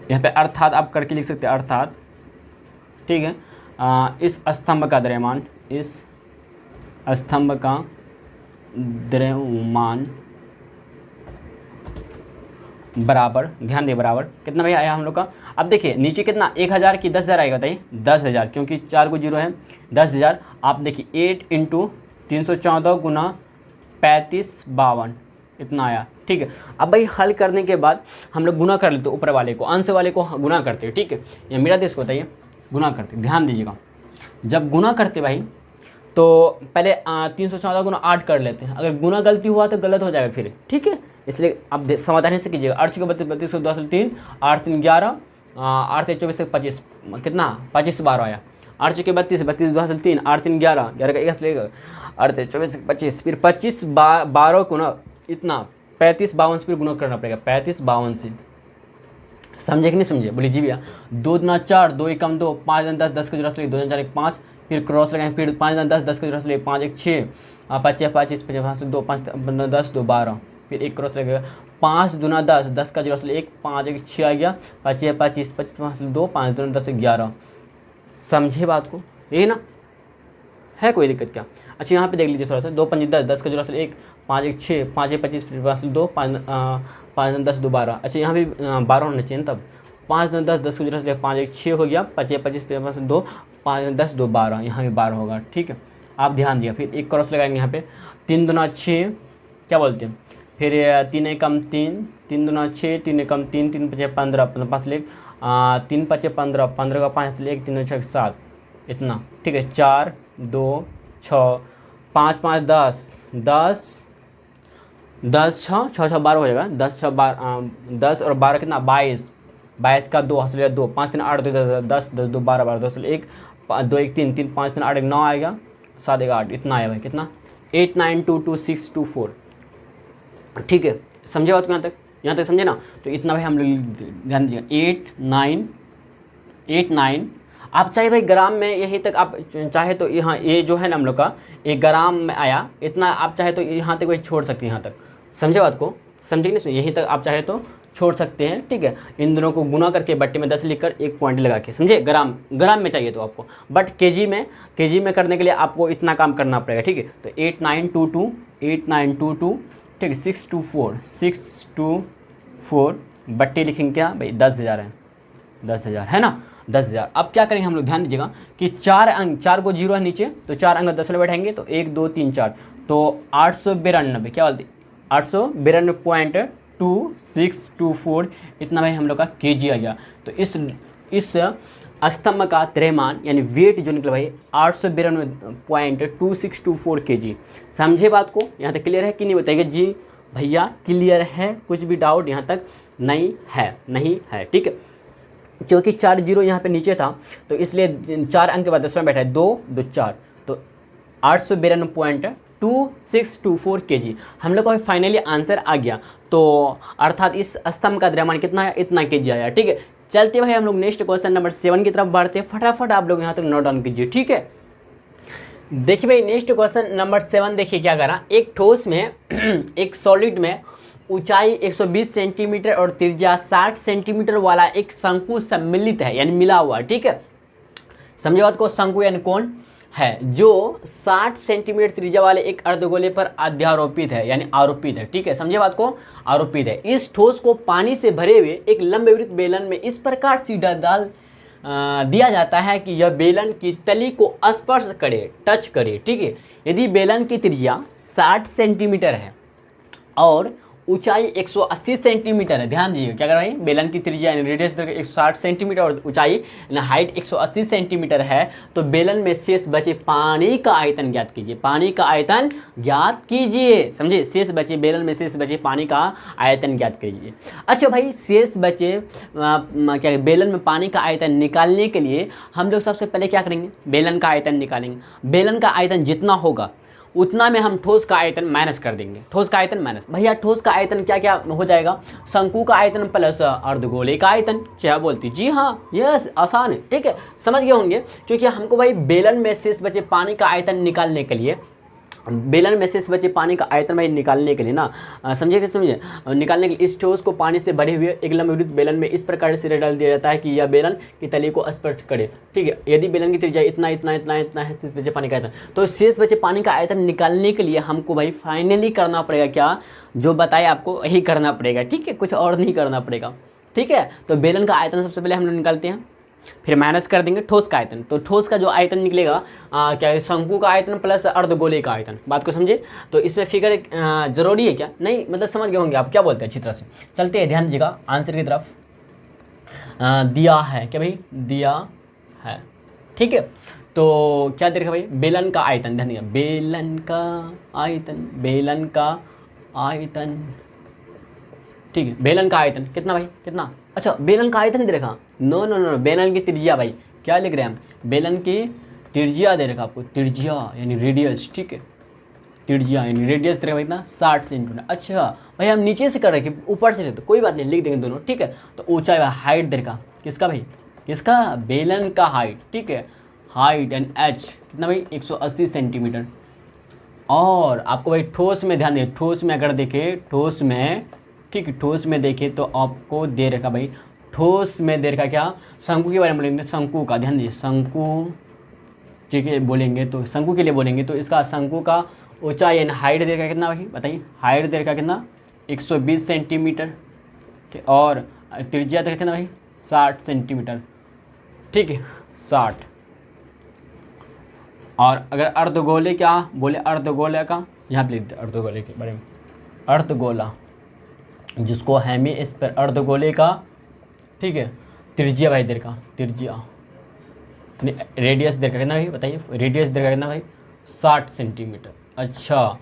यहाँ पे अर्थात आप करके लिख सकते हैं, अर्थात, ठीक है, इस स्तंभ का द्रव्यमान, इस स्तंभ का द्रव्यमान बराबर, ध्यान दे, बराबर कितना भाई आया हम लोग का। अब देखिए नीचे कितना, 1000 की 10,000 आएगा, बताइए 10,000, क्योंकि 4 को 0 है, 10,000, आप देखिए 8 × 314 गुना 3552, इतना आया, ठीक है। अब भाई हल करने के बाद हम लोग गुना कर लेते, ऊपर वाले को अंश वाले को गुना करते हैं, ठीक है, ये मेरा देश को बताइए, गुना करते, ध्यान दीजिएगा, जब गुना करते भाई तो पहले 314 गुना 8 कर लेते हैं, अगर गुना गलती हुआ तो गलत हो जाएगा फिर, ठीक है, इसलिए आप समाधान से कीजिएगा, 8 के 32, 32 को 2 3, 8 3 11, 8 से 24 से 25, कितना 25 से 12 आया, 8 के 32, 32 2 3, 8 3 11, 11 का 1 लेगा, 8 से 24 से 25, फिर 25 12 को ना इतना 35 52 से फिर गुना करना पड़ेगा, 35 52 से, समझे कि नहीं समझे, बोलिए जी भैया। 2 दूना 4, 2 एकम 2, 5 10, 10 का जोड़ा से 2 4 1 5, फिर क्रॉस लगाएंगे, फिर 5 10, 10 का जोड़ा से 5 1 6, 5 25 25 2 5 10 2 12, फिर एक क्रॉस लगेगा, 5 दूना 10, 10 का जोड़ा से 1, 5 1 6 आ गया, 5 25 25 5 2, 5 दूना 10 11, समझे बात को, यही ना है, कोई दिक्कत क्या। अच्छा यहाँ पे देख लीजिए थोड़ा सा, 2 5 10, 10 का जोड़ा से 1, 5 1 6, 5 1 25 5 2, 5 10 2 12, अच्छा यहाँ भी 12 होना चाहिए, तब 5 10 10 का जोड़ा से 5 1 6 हो गया, 5 25 5 2, 5 10 2 12, यहाँ भी 12 होगा, ठीक है, आप ध्यान दिया। फिर एक क्रॉस लगाएंगे यहाँ पे, 3 दूना 6, क्या बोलते हैं, फिर 3 एकम 3, 3 दूना 6, 3 एकम 3, 3 5 15, 5 लेख 3 5 15, 15 का 5 लेख 3 6 7, इतना, ठीक है, 4 2 6, 5 5 10 10 10 6 6 6 12 हो जाएगा, 10 6 12, 10 और 12 कितना 22, 22 का 2 हंस लिया 2, 5 3 8 2 10 10 2 12 12 2 1, 2 1 3 3 5 3 8 1 9 आएगा, 7 1 8 इतना आया भाई, कितना 8 9 2 2 6 2 4। ठीक है, समझे बात को यहाँ तक समझे ना। तो इतना भाई हम लोग ध्यान दीजिए 8 9। आप चाहे भाई ग्राम में यहीं तक आप चाहे तो यहाँ ये जो है ना हम लोग का 1 ग्राम में आया इतना, आप चाहे तो यहाँ तक भाई छोड़ सकते हैं यहाँ तक। समझे बात को, समझे नहीं, यहीं तक आप चाहे तो छोड़ सकते हैं। ठीक है, इन दोनों को गुना करके बट्टे में 10 लिखकर एक पॉइंट लगा के, समझे। ग्राम में चाहिए तो आपको, बट केजी में करने के लिए आपको इतना काम करना पड़ेगा। ठीक है, तो 8 9 2 2 8 9 2 2, ठीक है, 6 2 4 बट्टे लिखेंगे क्या भाई, 10,000 है, 10,000 है ना, 10,000। अब क्या करेंगे हम लोग, ध्यान दीजिएगा कि 4 अंक, 4 को 0 है नीचे, तो 4 अंक 10 में बैठाएंगे तो 1 2 3 4, तो 892, क्या बोलते 892.2624 इतना भाई हम लोग का केजी आ गया। तो इस स्तंभ का त्रयमान यानी वेट जो निकला भाई 892.2624 केजी। समझे बात को, यहाँ तक क्लियर है कि नहीं बताइएगा जी भैया, क्लियर है, कुछ भी डाउट यहाँ तक नहीं है। ठीक है, क्योंकि 4 0 यहाँ पे नीचे था तो इसलिए 4 अंक के बाद 10 में बैठा है, 2 2 4, तो 892.2624 केजी हम लोग का फाइनली आंसर आ गया। तो अर्थात इस स्तंभ का द्रव्यमान कितना है, इतना केजी आया। ठीक है, चलते भाई हम लोग नेक्स्ट क्वेश्चन नंबर 7 की तरफ बढ़ते हैं। फटाफट आप लोग यहाँ तक नोट डाउन कीजिए। ठीक है, देखिए भाई नेक्स्ट क्वेश्चन नंबर 7, देखिए क्या करा। एक ठोस में एक सॉलिड में ऊंचाई 120 सेंटीमीटर और त्रिज्या 60 सेंटीमीटर वाला एक शंकु सम्मिलित है, यानी मिला हुआ। ठीक है, समझे बात को, शंकु यानी कौन है जो 60 सेंटीमीटर त्रिज्या वाले एक अर्धगोले पर अध्यारोपित है, यानी आरोपित है। ठीक है, समझे बात को, आरोपित है। इस ठोस को पानी से भरे हुए एक लंबवृत्त बेलन में इस प्रकार सीधा डाल दिया जाता है कि यह बेलन की तली को स्पर्श करे, टच करे। ठीक है, यदि बेलन की त्रिज्या 60 सेंटीमीटर है और ऊंचाई 180 सेंटीमीटर है, ध्यान दीजिए क्या कर रहे हैं, बेलन की त्रिज्या यानी रेडियस 160 सेंटीमीटर और ऊंचाई यानी हाइट 180 सेंटीमीटर है, तो बेलन में शेष बचे पानी का आयतन ज्ञात कीजिए। पानी का आयतन ज्ञात कीजिए, समझे, शेष बचे बेलन में शेष बचे पानी का आयतन ज्ञात कीजिए। अच्छा भाई, शेष बचे क्या बेलन में पानी का आयतन निकालने के लिए हम लोग सबसे पहले क्या करेंगे, बेलन का आयतन निकालेंगे। बेलन का आयतन जितना होगा उतना में हम ठोस का आयतन माइनस कर देंगे। ठोस का आयतन माइनस, भैया ठोस का आयतन क्या क्या हो जाएगा, शंकु का आयतन प्लस अर्धगोले का आयतन। क्या बोलती, जी हाँ, यस, आसान है। ठीक है, समझ गए होंगे, क्योंकि हमको भाई बेलन में शेष बचे पानी का आयतन निकालने के लिए, बेलन में शेष बचे पानी का आयतन भाई निकालने के लिए ना, समझे निकालने के लिए इस ठोस को पानी से भरे हुए एक लंबवृत्त बेलन में इस प्रकार से डाल दिया जाता है कि यह बेलन की तली को स्पर्श करे। ठीक है, यदि बेलन की त्रिज्या इतना है, शेष बचे पानी का आयतन, तो शेष बचे पानी का आयतन निकालने के लिए हमको भाई फाइनली करना पड़ेगा क्या, जो बताए आपको यही करना पड़ेगा। ठीक है, कुछ और नहीं करना पड़ेगा। ठीक है, तो बेलन का आयतन सबसे पहले हम लोग निकालते हैं, फिर माइनस कर देंगे ठोस का आयतन। तो ठोस का जो आयतन निकलेगा क्या है, शंकु का आयतन प्लस अर्धगोले का आयतन। बात को समझे, तो इसमें फिगर जरूरी है क्या, नहीं, मतलब समझ गए होंगे आप क्या बोलते हैं अच्छी तरह से। चलते हैं, ध्यान दीजिएगा आंसर की तरफ। दिया है क्या भाई, दिया है। ठीक है, तो क्या दे रखा भाई, बेलन का आयतन, ध्यान दीजिएगा, बेलन का आयतन। ठीक है, बेलन का आयतन कितना भाई, कितना, अच्छा बेलन का आयतन दे रखा, नो, बेलन की त्रिज्या भाई, क्या लिख रहे हैं हम, बेलन की त्रिज्या दे रखा आपको, त्रिज्या यानी रेडियस। ठीक है, त्रिज्या यानी रेडियस दे रखा भाई कितना, 60 सेंटीमीटर। अच्छा भाई, हम नीचे से कर रहे हैं, ऊपर से तो कोई बात नहीं, लिख देंगे दोनों। ठीक है, तो ऊंचाई हाइट दे रखा, किसका भाई, किसका, बेलन का हाइट। ठीक है, हाइट एंड एच कितना भाई, 180 सेंटीमीटर। और आपको भाई ठोस में ध्यान दें, ठोस में अगर देखें, ठोस में, ठीक है, ठोस में देखें तो आपको दे रखा भाई, ठोस में दे रखा क्या, शंकु के बारे में बोलेंगे, शंकु का, ध्यान दीजिए, शंकु, ठीक है, बोलेंगे तो शंकु के लिए बोलेंगे तो इसका शंकु का ऊंचाई यानी हाइट दे रखा कितना भाई, बताइए, हाइट दे रखा कितना, 120 सेंटीमीटर। ठीक, और त्रिज्या दे रखा कितना भाई, 60 सेंटीमीटर। ठीक है, 60। और अगर अर्धगोले क्या बोले, अर्धगोले का यहाँ पे लिख दे, अर्धगोले के बारे में, अर्धगोला जिसको हेमिस्फीयर, अर्धगोले का। ठीक है, त्रिज्या भाई देर का, त्रिज्या रेडियस देर का कितना भाई, बताइए, रेडियस देर का कितना भाई, 60 सेंटीमीटर। अच्छा,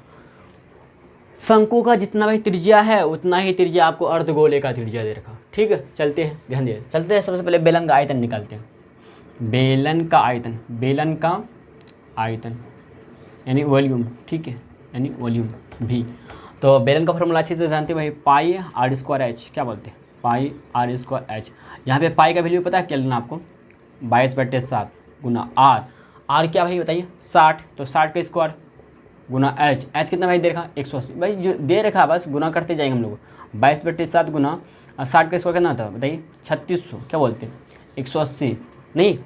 शंकु का जितना भाई त्रिज्या है उतना ही त्रिज्या आपको अर्धगोले का त्रिज्या दे रखा। ठीक है, चलते हैं, ध्यान दिए, चलते हैं, सबसे पहले बेलन का आयतन निकालते हैं। बेलन का आयतन, बेलन का आयतन यानी वॉल्यूम, ठीक है, यानी वॉल्यूम भी। तो बेलन का फॉर्मूला अच्छी से जानते हो भाई, पाई आर स्क्वायर एच, क्या बोलते हैं, पाई आर स्क्वायर एच। यहाँ पे पाई का वैल्यू पता है क्या लेना आपको, 22/7 गुना आर, आर क्या भाई बताइए 60, तो 60 का स्क्वायर गुना एच, एच कितना भाई दे रखा 180, भाई जो दे रखा बस गुना करते जाएंगे हम लोग। 22/7 गुना 60 का स्क्वायर कितना था बताइए 3600, क्या बोलते हैं 180, नहीं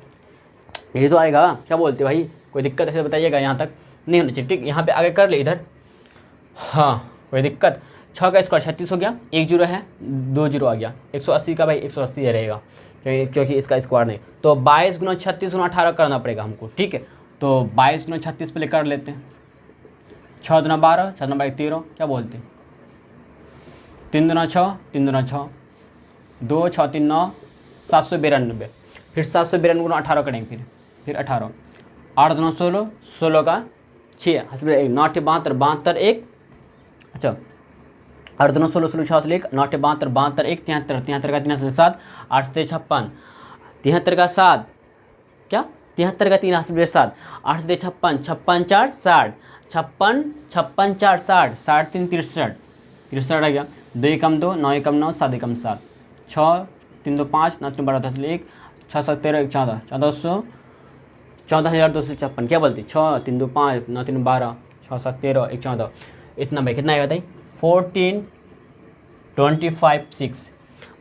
ये तो आएगा, क्या बोलते भाई, कोई दिक्कत है तो बताइएगा, यहाँ तक नहीं होना चाहिए, ठीक। यहाँ पे आगे कर ले इधर, हाँ कोई दिक्कत, 6 का स्क्वायर 36 हो गया, 1 जीरो है 2 जीरो आ गया, 180 का भाई 180 है रहेगा, क्योंकि इसका स्क्वायर नहीं, तो 22 गुना 36 गुना 18 करना पड़ेगा हमको, ठीक है। तो 22 गुना 36 पहले कर लेते हैं, 6 दुना 12, 6 दुना 12 13, क्या बोलते हैं 3 दुना 6, 3 दुना 6, 2 6 3 9, 792, फिर 792 गुना 18 करेंगे, फिर 18, 8 दुना 16, 16 का 6, हंस 9 72, 72 1, अच्छा 8 दुना 16, 16 6 1, 9 72, 72 1, 73, 73 का 3 से 7, 8 से 56, 73 का 7, क्या 73 का 3 से 7, 8 से 56, 56 4 60, 56 56 4 60, 60 3 63, 63 आ गया, 2 एकम 2, 9 एकम 9, 7 एकम 7, 6 3 2 5, 9 3 12 10 1, 6 7 13 1 14, 14,256, क्या बोलते 6 3 2 5, 9 3 12, 6 7 13 1 14, इतना भाई कितना आएगा बताइए 1425 6,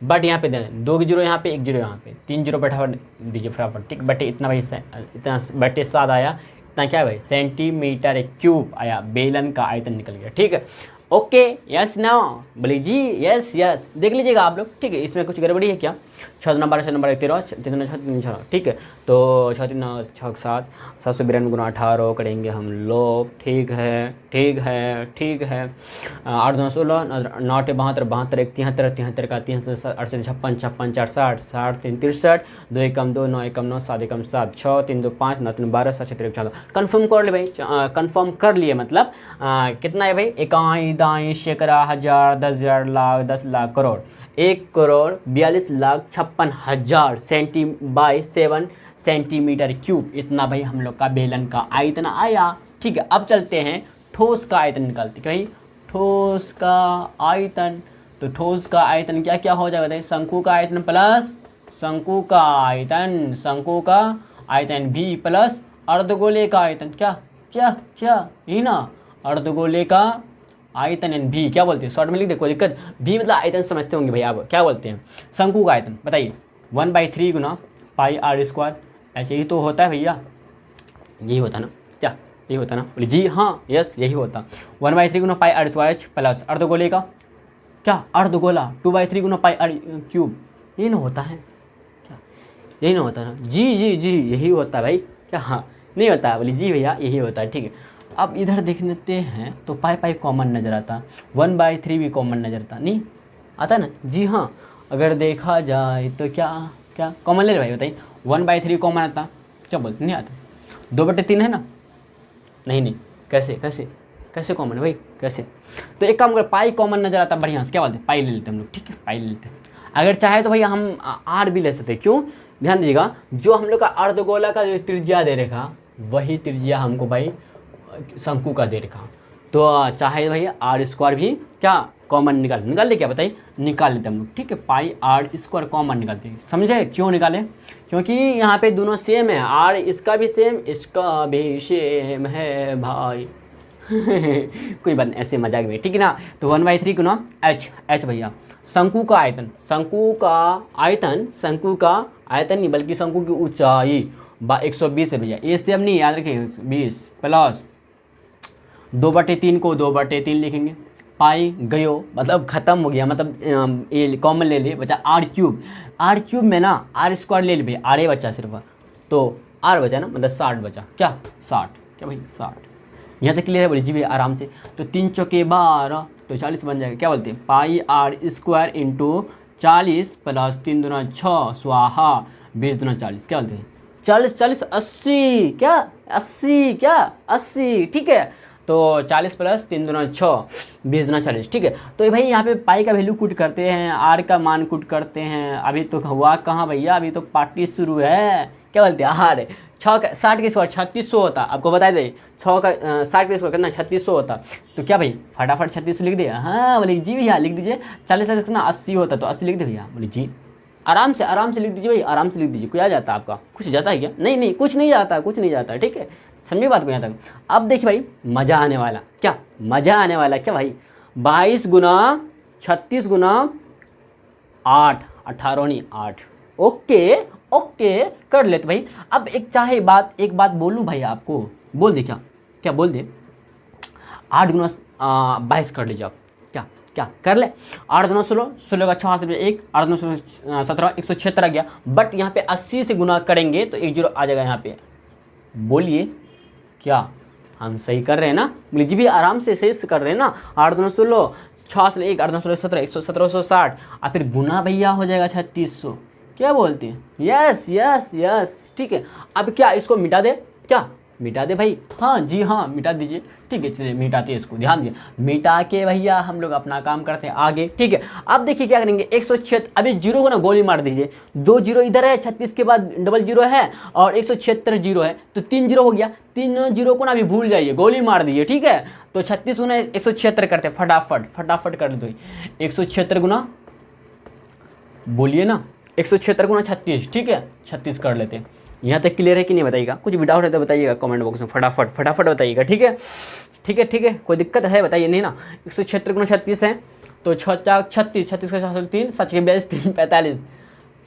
बट यहाँ पे दें 2 जीरो यहाँ पे 1 जीरो यहाँ पे 3 जीरो बैठा दीजिए फटाफट, ठीक। बटे इतना भाई इतना बटे 7 आया, इतना क्या भाई सेंटीमीटर क्यूब आया, बेलन का आयतन निकल गया, ठीक है। ओके यस ना बोली जी, यस यस देख लीजिएगा आप लोग, ठीक है। इसमें कुछ गड़बड़ी है क्या, 6 नंबर 6 नंबर 13, 3 6 3 6, ठीक है। तो 6 3 6 7, 792 गुना 18 करेंगे हम लोग, ठीक है ठीक है ठीक है। 8 2 16, 9 72 72 1 73, 73 का 3 से 8 से 56 56 4 60, 60 3 63, 2 एकम 2, 9 एकम 9, 7 एकम 7, 6 3 2 5, 9 3 12, 7 6 13 14, कन्फर्म कर ले भाई, कन्फर्म कर लिए मतलब कितना है भाई, इकाई दाई शेकड़ा हज़ार 10,000 लाख 10 लाख करोड़, 1,42,56,000 7 सेंटीमीटर क्यूब, इतना भाई हम लोग का बेलन का आयतन आया, ठीक है। अब चलते हैं ठोस का आयतन निकालते, भाई ठोस का आयतन, तो ठोस का आयतन क्या क्या हो जाएगा बताइए, शंकु का आयतन प्लस शंकु का आयतन, शंकु का आयतन भी प्लस अर्धगोले का आयतन, क्या क्या क्या यही ना, अर्धगोले का आयतन एन भी, क्या बोलते हैं शॉर्ट में लिख दे कोई दिक्कत, भी मतलब आयतन समझते होंगे भाई आप, क्या बोलते हैं शंकु का आयतन बताइए 1/3 गुना पाई आर स्क्वायर, ऐसे ही तो होता है भैया, यही होता ना, क्या यही होता ना, बोले जी हाँ यस यही होता, 1/3 गुना पाई आर स्क्वायर प्लस अर्धगोले का क्या अर्धगोला 2/3 गुना पाई आर क्यूब, यही ना होता है क्या, यही ना होता ना, जी जी जी यही होता है भाई, क्या हाँ नहीं होता है, बोले जी भैया यही होता है, ठीक है। अब इधर देख लेते हैं तो पाई पाई कॉमन नज़र आता, 1/3 भी कॉमन नज़र आता, नहीं आता ना, जी हाँ अगर देखा जाए तो क्या क्या कॉमन ले भाई बताइए, 1/3 कॉमन आता, क्या बोलते नहीं आता, 2/3 है ना, नहीं नहीं कैसे कैसे कैसे कॉमन है भाई कैसे, तो एक काम कर पाई कॉमन नज़र आता बढ़िया से, क्या बोलते हैं पाई ले लेते हम लोग, ठीक है पाई ले लेते हैं। अगर चाहे तो भैया हम आर भी ले सकते, क्यों ध्यान दीजिएगा, जो हम लोग का अर्धगोला का जो त्रिज्या दे रखा वही त्रिज्या हमको भाई शंकु का दे रखा, तो चाहे भैया आर स्क्वायर भी क्या कॉमन निकाल दे, क्या बताइए निकाल लेते हम लोग, ठीक है। पाई आर स्क्वायर कॉमन निकालते हैं, समझे क्यों निकाले, क्योंकि यहाँ पे दोनों सेम है, आर इसका भी सेम इसका भी सेम है भाई कोई बात नहीं ऐसे मजाक में, ठीक है ना। तो 1/3 गुना एच, एच भैया शंकु का आयतन, शंकु का आयतन, शंकु का आयतन नहीं बल्कि शंकु की ऊंचाई 120 है भैया, ये सेम नहीं याद रखिए 20 प्लस 2/3 को 2/3 लिखेंगे, पाई गयो मतलब ख़त्म हो गया, मतलब ये कॉमन ले लिए बचा आर क्यूब, आर क्यूब में ना आर स्क्वायर ले लिए आर बचा सिर्फ, तो आर बचा ना मतलब 60 बचा, क्या 60 क्या भाई 60, यहाँ तक क्लियर है बोलिए जी भाई आराम से। तो 3 चौके 12 तो 40 बन जाएगा, क्या बोलते हैं पाई आर स्क्वायर इंटू 40 प्लस 3 दूना 6 स्वाहा 20 दूना 40, क्या बोलते हैं 40 40 80, क्या 80 क्या 80, ठीक है। तो 40 प्लस 3 दूना 6 20 दूना 40, ठीक है। तो भाई यहाँ पे पाई का वैल्यू कुट करते हैं, आर का मान कुट करते हैं, अभी तो हुआ कहाँ भैया, अभी तो पार्टी शुरू है, क्या बोलते हैं, अरे 6 का 60 के स्क्वायर 3600 होता, आपको बता दें 6 का 60 के स्क्वायर कितना 3600 होता। तो क्या भाई फटाफट 3600 लिख दिया, हाँ बोले जी भैया लिख दीजिए। 40 से कितना 80 होता, तो 80 लिख दे भैया, बोले जी आराम से लिख दीजिए भाई, आराम से लिख दीजिए। कोई आ जाता आपका, कुछ जाता है क्या, नहीं कुछ नहीं जाता, कुछ नहीं जाता, ठीक है, समझिए बात को यहाँ तक। अब देखिए भाई मज़ा आने वाला, क्या मज़ा आने वाला, क्या भाई 22 गुना 36 गुना 8, 18 नहीं 8, ओके कर लेते भाई। अब एक बात बोलूँ भाई आपको, बोल दे क्या बोल दे, 8 गुना 22 कर लीजिए आप, क्या कर ले, 8 गुना 16, 16 का 6 से 1, 8 गुना 16 17, 176 आ गया। बट यहाँ पे 80 से गुना करेंगे तो 1 0 आ जाएगा यहाँ पे। बोलिए क्या हम सही कर रहे हैं ना, बोलिए जी भी आराम से सही कर रहे हैं ना। 8 गुना 16, 6 से 1, 8 गुना 16 17, 11760 और फिर गुना भैया हो जाएगा 3600। क्या बोलते हैं, यस ठीक है। अब क्या इसको मिटा दे, क्या मिटा दे भाई, हाँ जी हाँ मिटा दीजिए, ठीक है चलिए मिटाते हैं इसको, ध्यान दिए मिटा के भैया हम लोग अपना काम करते हैं आगे, ठीक है। अब देखिए क्या करेंगे, 176, अभी जीरो को ना गोली मार दीजिए, 2 0 इधर है, 36 के बाद डबल जीरो है और 176 जीरो है, तो 3 0 हो गया। 3 0 को ना अभी भूल जाइए, गोली मार दीजिए, ठीक है। तो 36 गुना 176 करते हैं, फटाफट कर दो। 176 गुना, बोलिए ना 176 गुना 36, ठीक है 36 कर लेते हैं। यहाँ तक क्लियर है कि नहीं बताइएगा, कुछ भी डाउट है तो बताइएगा कमेंट बॉक्स में, फटाफट बताइएगा, ठीक है। कोई दिक्कत है बताइए, नहीं ना। 176 गुना 36 है तो 6 4 36, 36 का 6 3, सच के 42 3 45,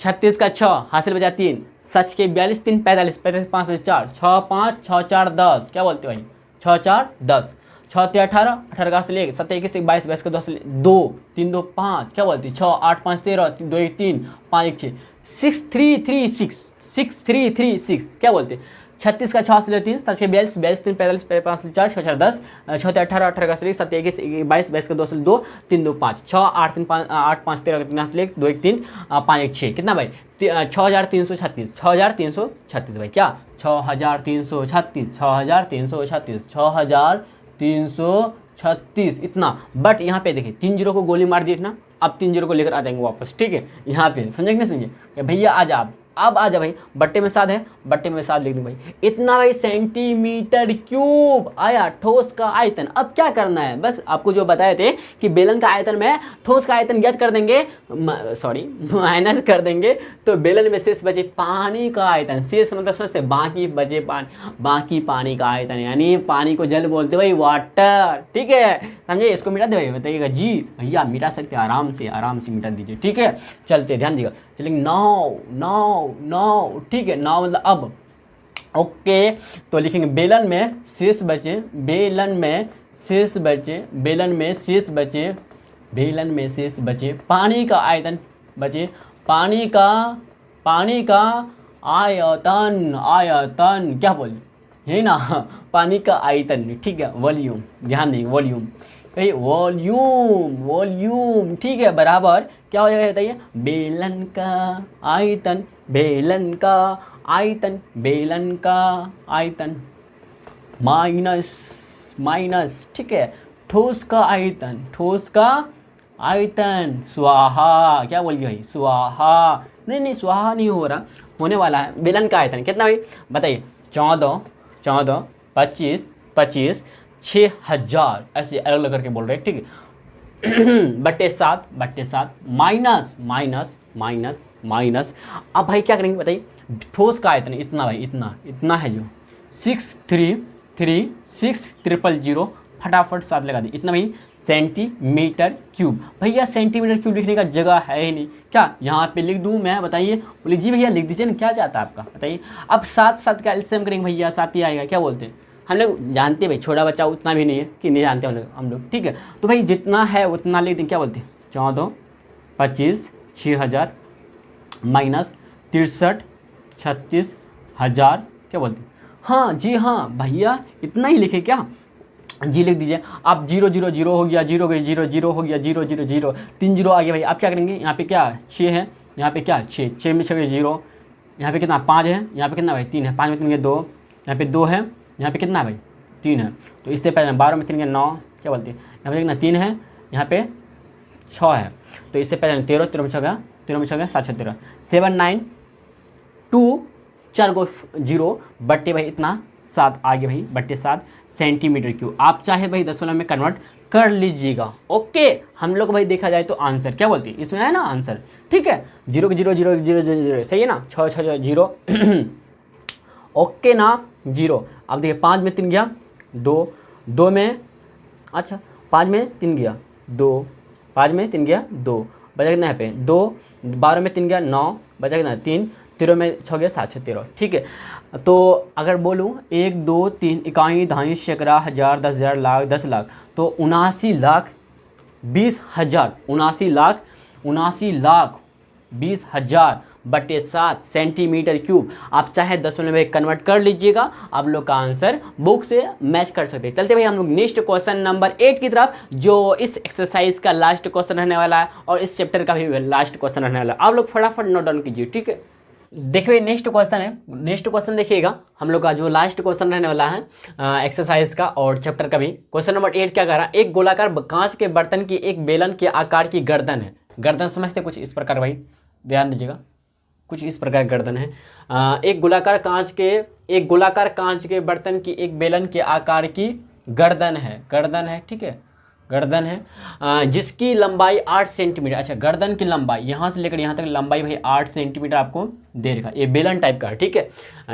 36 का 6 हासिल बचा 3, सच के 42 3 45, 45 5 से 4, 6 5 6 4 10, क्या बोलते हो भाई 6 4 10, 6 3 18, 18 का हासिल 1, 7 1 22, 22 का 2 3 2 5, क्या बोलते 6 8 5 13, 2 1 3 5 1 6 3 3 6, क्या बोलते 36 का 6 से 3, 7 के 42, 42 3 45, 5 से 4, 6 4 10, 6 18, 18 का 7 1 22, 22 का 2 से 2 3 2 5, 6 8 3 5 8 5 13 का 3 से 1 2 1 3 5 1 6, कितना भाई 6336, 6336 भाई, क्या 6336, 6336 इतना। बट यहाँ पे देखिए 3 0 को गोली मार दी ना, अब 3 0 को लेकर आ जाएंगे वापस, ठीक है। यहाँ पे समझे कि नहीं समझे भैया, अब आ जा भाई, बट्टे में 7 है, बट्टे में 7 लिख दूँ भाई, इतना भाई सेंटीमीटर क्यूब आया ठोस का आयतन। अब क्या करना है, बस आपको जो बताए थे कि बेलन का आयतन में ठोस का आयतन ज्ञात कर देंगे, माइनस कर देंगे, तो बेलन में शेष बचे पानी का आयतन, शेष मतलब समझते बाकी बचे बाकी पानी का आयतन, यानी पानी को जल बोलते भाई वाटर, ठीक है समझे। इसको मिटा दे भाई, बताइएगा जी भैया मिटा सकते, आराम से मिटा दीजिए, ठीक है। चलते ध्यान दीजिएगा, चलेंगे 9, ठीक है 9 मतलब अब, ओके। तो लिखेंगे बेलन में शेष बचे, पानी का आयतन बचे, पानी का आयतन क्या बोले, यही ना पानी का आयतन, ठीक है। वॉल्यूम, ध्यान देंगे वॉल्यूम, ठीक है, बराबर क्या हो जाएगा बताइए, बेलन का आयतन माइनस, ठीक है, ठोस का आयतन स्वाहा, क्या बोलिए भाई स्वाहा, नहीं स्वाहा नहीं हो रहा, होने वाला है। बेलन का आयतन कितना भाई बताइए, 14 25 6000, ऐसे अलग अलग करके बोल रहे हैं, ठीक है। बट्टे सात माइनस। अब भाई क्या करेंगे बताइए, ठोस का आयतन इतना भाई, इतना है जो 6336000, फटाफट 7 लगा दी, इतना भाई सेंटीमीटर क्यूब। भैया सेंटीमीटर क्यूब लिखने का जगह है ही नहीं, क्या यहाँ पे लिख दूँ मैं, बताइए। बोले जी भैया लिख दीजिए ना, क्या चाहता है आपका बताइए। अब 7 का एलसीएम करेंगे भैया, 7 ही आएगा, क्या बोलते हैं हम लोग जानते हैं भाई, छोटा बच्चा उतना भी नहीं है कि नहीं जानते हम लोग, ठीक है। तो भाई जितना है उतना लिख दें, क्या बोलते हैं 14 25 6000 माइनस 63 36000, क्या बोलते हैं, हाँ जी हाँ भैया इतना ही लिखे क्या, जी लिख दीजिए। अब 0 0 0 हो गया, 0 0 0 हो गया, 0 0 0 3 0 आ गया भाई। अब क्या करेंगे, यहाँ पे क्या 6 है, यहाँ पे क्या 6 में 6 0, यहाँ पे कितना 5 है, यहाँ पे कितना भाई 3 है, 5 में 3 2, यहाँ पे 2 है, यहाँ पे कितना है भाई 3 है। तो इससे पहले 12 में 3 के 9, क्या बोलते हैं, यहाँ पे कितना 3 है, यहाँ पे 6 है, तो इससे पहले 13 में 6 गया 7 13 7 9 2 4 को 0 बट्टे भाई इतना 7 आगे भाई बट्टे 7 सेंटीमीटर क्यूब। आप चाहे भाई दशमलव में कन्वर्ट कर लीजिएगा। ओके, हम लोग भाई देखा जाए तो आंसर क्या बोलती है इसमें है ना आंसर, ठीक है। 0 को 0 0 0 0 0 सही है ना, 6 6 0 ओके ना 0। अब देखिए 5 में 3 गया 2, 2 में अच्छा 5 में 3 गया 2, 5 में 3 गया 2, बचा कितना यहाँ पे 2, 12 में 3 गया 9, बचा कितना 3, 13 में 6 गया 7 6 13, ठीक है। तो अगर बोलूँ 1 2 3 इकाई दहाई सैकड़ा हज़ार 10,000 लाख 10 लाख, तो 79,20,000 79,20,000 बटे 7 सेंटीमीटर क्यूब। आप चाहे दशमलव में कन्वर्ट कर लीजिएगा, आप लोग का आंसर बुक से मैच कर सकते हैं। चलते भाई हम लोग नेक्स्ट क्वेश्चन नंबर 8 की तरफ, जो इस एक्सरसाइज का लास्ट क्वेश्चन रहने वाला है और इस चैप्टर का भी लास्ट क्वेश्चन रहने वाला है। आप लोग फटाफट नोट डाउन कीजिए, ठीक है। देखिए नेक्स्ट क्वेश्चन है, नेक्स्ट क्वेश्चन देखिएगा हम लोग का जो लास्ट क्वेश्चन रहने वाला है एक्सरसाइज का और चैप्टर का भी। क्वेश्चन नंबर 8 क्या कह रहा है, एक गोलाकार कांच के बर्तन की एक बेलन के आकार की गर्दन है। गर्दन समझते कुछ इस प्रकार भाई, ध्यान दीजिएगा, कुछ इस प्रकार गर्दन है। एक गोलाकार कांच के बर्तन की एक बेलन के आकार की गर्दन है, ठीक है, गर्दन है, जिसकी लंबाई 8 सेंटीमीटर। अच्छा, गर्दन की लंबाई यहाँ से लेकर यहाँ तक लंबाई भाई 8 सेंटीमीटर आपको दे रखा है। ये बेलन टाइप का है, ठीक है,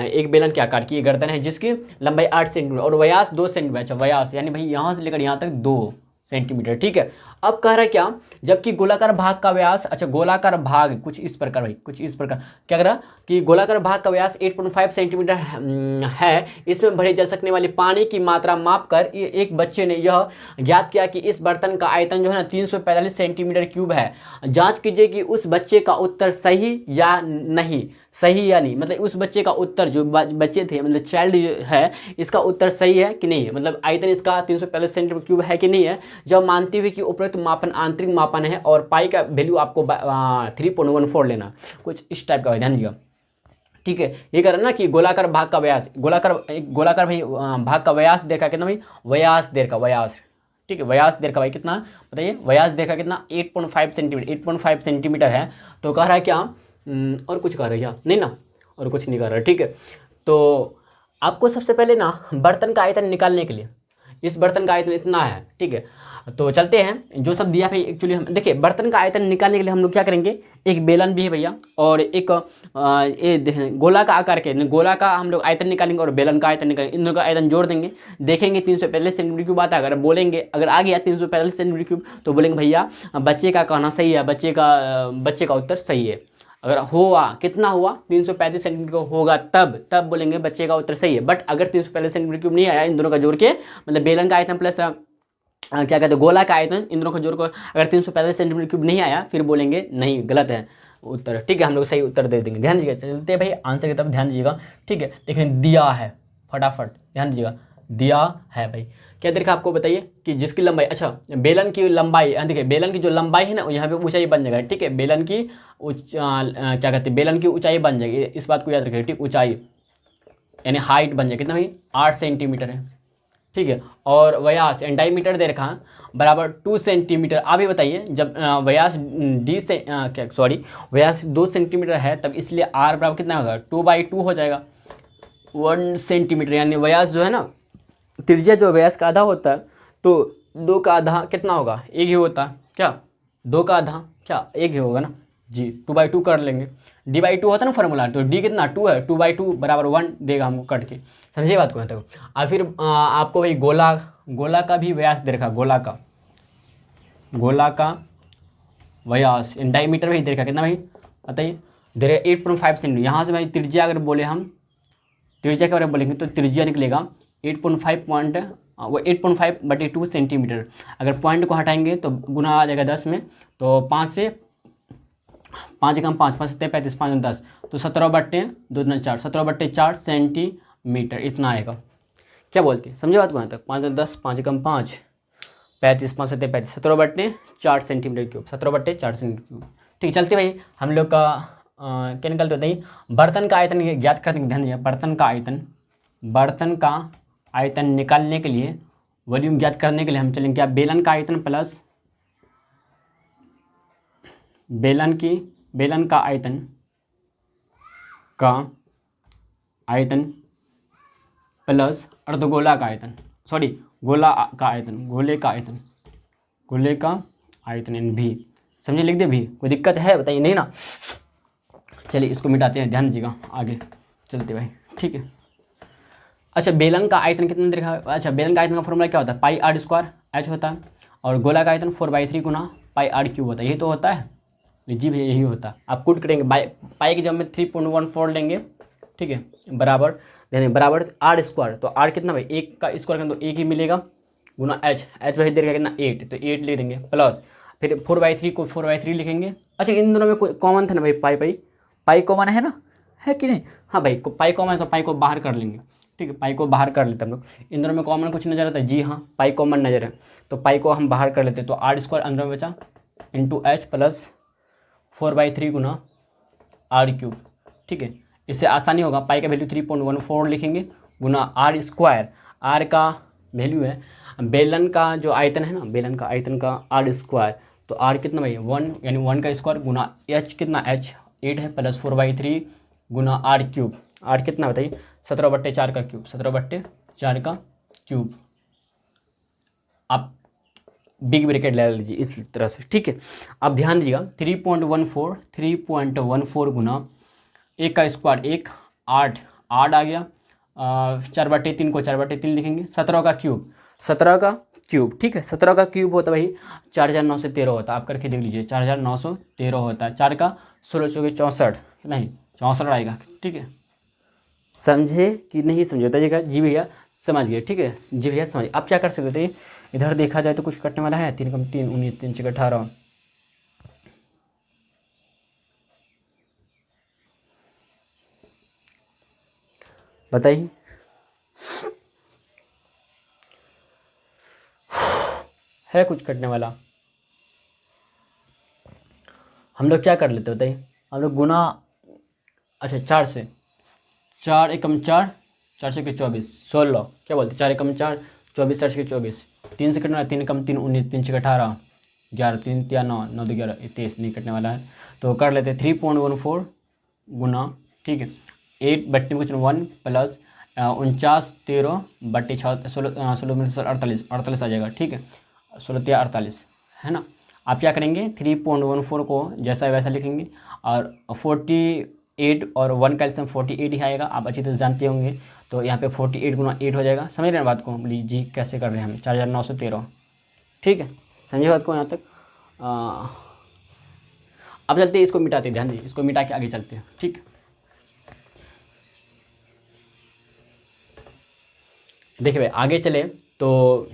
एक बेलन के आकार की ये गर्दन है जिसकी लंबाई 8 सेंटीमीटर और व्यास 2 सेंटीमीटर। अच्छा, व्यास यानी भाई यहाँ से लेकर यहाँ तक 2 सेंटीमीटर, ठीक है। अब कह रहा है क्या, जबकि गोलाकार भाग का व्यास, अच्छा गोलाकार भाग कुछ इस प्रकार भाई, कुछ इस प्रकार क्या कह रहा कि गोलाकार भाग का व्यास 8.5 सेंटीमीटर है। इसमें भरे जा सकने वाली पानी की मात्रा मापकर एक बच्चे ने यह ज्ञात किया कि इस बर्तन का आयतन जो है ना 345 सेंटीमीटर क्यूब है। जांच कीजिए कि उस बच्चे का उत्तर सही या नहीं, सही या नहीं, मतलब उस बच्चे का उत्तर जो बच्चे थे मतलब चाइल्ड है, इसका उत्तर सही है कि नहीं है, मतलब आयतन इसका 345 सेंटीमीटर क्यूब है कि नहीं है। जब मानते हुए कि उपरोक्त मापन आंतरिक मापन है और पाई का वैल्यू आपको 3.14 लेना, कुछ इस टाइप का ध्यान दीजिएगा, ठीक है। ये कह रहा ना कि गोलाकार भाग का व्यास, गोलाकार भाई भाग का व्यास देखा कितना भाई, व्यास देर का व्यास, ठीक है, व्यास देर का भाई कितना बताइए, व्यास देर का कितना 8.5 सेंटीमीटर, 8.5 सेंटीमीटर है। तो कह रहा है क्या और कुछ कह रहा है नहीं ना, और कुछ नहीं कह रहा है, ठीक है। तो आपको सबसे पहले ना बर्तन का आयतन निकालने के लिए, इस बर्तन का आयतन इतना है, ठीक है। तो चलते हैं जो सब दिया भाई, एक्चुअली हम देखिए बर्तन का आयतन निकालने के लिए हम लोग क्या करेंगे, एक बेलन भी है भैया और एक ये गोला का आकार के, गोला का हम लोग आयतन निकालेंगे और बेलन का आयतन निकालेंगे, इन दोनों का आयतन जोड़ देंगे, देखेंगे 345 सेंटीमीटर क्यूब आता है। अगर बोलेंगे, अगर आ गया 345 सेंटीमीटर क्यूब तो बोलेंगे भैया बच्चे का कहना सही है, बच्चे का उत्तर सही है। अगर हुआ कितना हुआ 335 सेंटीमीटर को होगा तब बोलेंगे बच्चे का उत्तर सही है। बट अगर 345 सेंटीमीटर क्यूब नहीं आया, इन दोनों का जोड़ के मतलब बेलन का आयतन प्लस क्या कहते हैं गोला का आयतन, इन दोनों का जोड़ को अगर 345 सेंटीमीटर क्यूब नहीं आया फिर बोलेंगे नहीं गलत है उत्तर, ठीक है। हम लोग सही उत्तर दे देंगे। ध्यान दीजिएगा, चलते भाई आंसर की तरफ ध्यान दीजिएगा, ठीक है। देखिए दिया है, फटाफट ध्यान दीजिएगा, दिया है भाई क्या देखा आपको बताइए कि जिसकी लंबाई, अच्छा बेलन की लंबाई, देखिए बेलन की जो लंबाई है ना यहाँ पे ऊंचाई बन जाएगा, ठीक है। बेलन की क्या कहते हैं बेलन की ऊंचाई बन जाएगी, इस बात को याद रखिए, ठीक, ऊंचाई यानी हाइट बन जाएगी कितना भाई 8 सेंटीमीटर है, ठीक है। और व्यास डायमीटर दे रखा बराबर 2 सेंटीमीटर। आप ही बताइए जब व्यास व्यास 2 सेंटीमीटर है तब इसलिए आर बराबर कितना होगा 2/2 हो जाएगा 1 सेंटीमीटर, यानी व्यास जो है ना त्रिज्या जो व्यास का आधा होता है तो 2 का आधा कितना होगा 1 ही होता है क्या, 2 का आधा क्या 1 ही होगा ना जी, 2/2 कर लेंगे, d/2 होता है ना फॉर्मूला, तो d कितना 2 है, 2/2 बराबर 1 देगा हमको कट के, समझिए बात को। तक और फिर आपको भाई गोला का भी व्यास दे रखा, गोला का व्यास डायमीटर भाई दे रखा कितना भाई बताइए, दे रहे 8.5 सेंटीमीटर। यहाँ से भाई त्रिज्या अगर बोले हम त्रिज्या के बारे में बोलेंगे तो त्रिज्या निकलेगा 8.5/2 सेंटीमीटर। अगर पॉइंट को हटाएंगे तो गुना आ जाएगा 10 में, तो 5 से 5 कम 5 5 7 35 5 10 तो 17/2 17/4 सेंटीमीटर इतना आएगा। क्या बोलते हैं समझे बात को यहाँ तक, 5 10 5 कम 5 35 5 7 35 17/4 सेंटीमीटर क्यूब, 17/4 सेंटीमीटर क्यूब, ठीक। चलते भाई हम लोग का क्या निकलते बताइए, बर्तन का आयतन ज्ञात करते हैं, ध्यान दिया बर्तन का आयतन निकालने के लिए, वॉल्यूम ज्ञात करने के लिए हम चलेंगे क्या, बेलन का आयतन प्लस बेलन का आयतन का आयतन प्लस अर्धगोला का आयतन, सॉरी गोला का आयतन, गोले का आयतन, गोले का आयतन एन भी। समझे, लिख दे भी, कोई दिक्कत है बताइए? नहीं ना। चलिए इसको मिटाते हैं, ध्यान दीजिएगा, आगे चलते भाई, ठीक है। अच्छा, बेलन का आयतन कितना देखा? अच्छा, बेलन का आयतन का फॉर्मूला क्या होता है? पाई आर स्क्वायर एच होता है, और गोला का आयतन 4/3 गुना पाई आर क्यूब होता है। यही तो होता है जी भैया, यही होता है। आप पुट करेंगे पाई की जब में 3.14 लेंगे, ठीक है, बराबर देने बराबर आर स्क्वायर, तो आर कितना भाई, एक का स्क्वायर करें तो एक ही मिलेगा, गुना एच वही देगा कितना 8, तो 8 लिख देंगे, प्लस फिर 4/3 को 4/3 लिखेंगे। अच्छा, इन दोनों में कोई कॉमन था ना भाई, पाई कॉमन है ना, है कि नहीं? हाँ भाई, पाई कॉमन है तो पाई को बाहर कर लेंगे, ठीक है, पाई को बाहर कर लेते हम लोग। इन दोनों में कॉमन कुछ नजर आता है? जी हाँ, पाई कॉमन नजर है, तो पाई को हम बाहर कर लेते हैं, तो आर स्क्वायर अंदर में बचा इंटू एच प्लस 4/3 गुना आर क्यूब, ठीक है। इससे आसानी होगा, पाई का वैल्यू 3.14 लिखेंगे गुना आर स्क्वायर, आर का वैल्यू है बेलन का जो आयतन है ना, बेलन का आयतन का आर स्क्वायर, तो आर कितना भाई 1, यानी 1 का स्क्वायर गुना एच कितना, एच 8 है, प्लस 4/3 गुना आर क्यूब, आर कितना बताइए 17/4 का क्यूब, 17/4 का क्यूब। आप बिग ब्रैकेट ले लीजिए इस तरह से, ठीक है। अब ध्यान दीजिएगा, 3.14 गुना 1 का स्क्वायर 1, 8 आ गया, 4/3 को 4/3 लिखेंगे, 17 का क्यूब, 17 का क्यूब, ठीक है। 17 का क्यूब होता है भाई 4913 होता है, आप करके देख लीजिए, 4913 होता है। 4 का 16 चौके 64, नहीं 64 आएगा, ठीक है। समझे कि नहीं समझे बताइएगा? जी भैया समझ गए, ठीक है, जी भैया समझ। आप क्या कर सकते थे, इधर देखा जाए तो कुछ कटने वाला है, 3 कम 3 19, 3 6 18, बताइए। है कुछ कटने वाला? हम लोग क्या कर लेते बताइए, हम लोग गुना, अच्छा 4 से, 4 एकम 4, 4 से 24, 16, क्या बोलते 4 एकम 4, 24, 4 से 24, 3 से कटने, 3 एकम 3 19, 3 से 18, 11, 3 3 9, 9 2 11, 23 नहीं कटने वाला है, तो कर लेते 3.14 गुना, ठीक है, 8/2 में कुछ 1 प्लस 49 13 बट्टे 6 16 48 48 आ जाएगा, ठीक है, 16 3 48 है ना। आप क्या करेंगे, 3.14 को जैसा वैसा लिखेंगे, और 48 और 1 का एलसीएम 48 ही आएगा, आप अच्छी तरह जानते होंगे, तो यहाँ पे 48 गुना 8 हो जाएगा। समझ रहे हैं बात को? बोलिए जी कैसे कर रहे हैं हम, 4913, ठीक है, समझे बात को यहाँ तक? अब चलते हैं, इसको मिटाते हैं, ध्यान दीजिए, इसको मिटा के आगे चलते हैं, ठीक। देखिए भाई आगे चले तो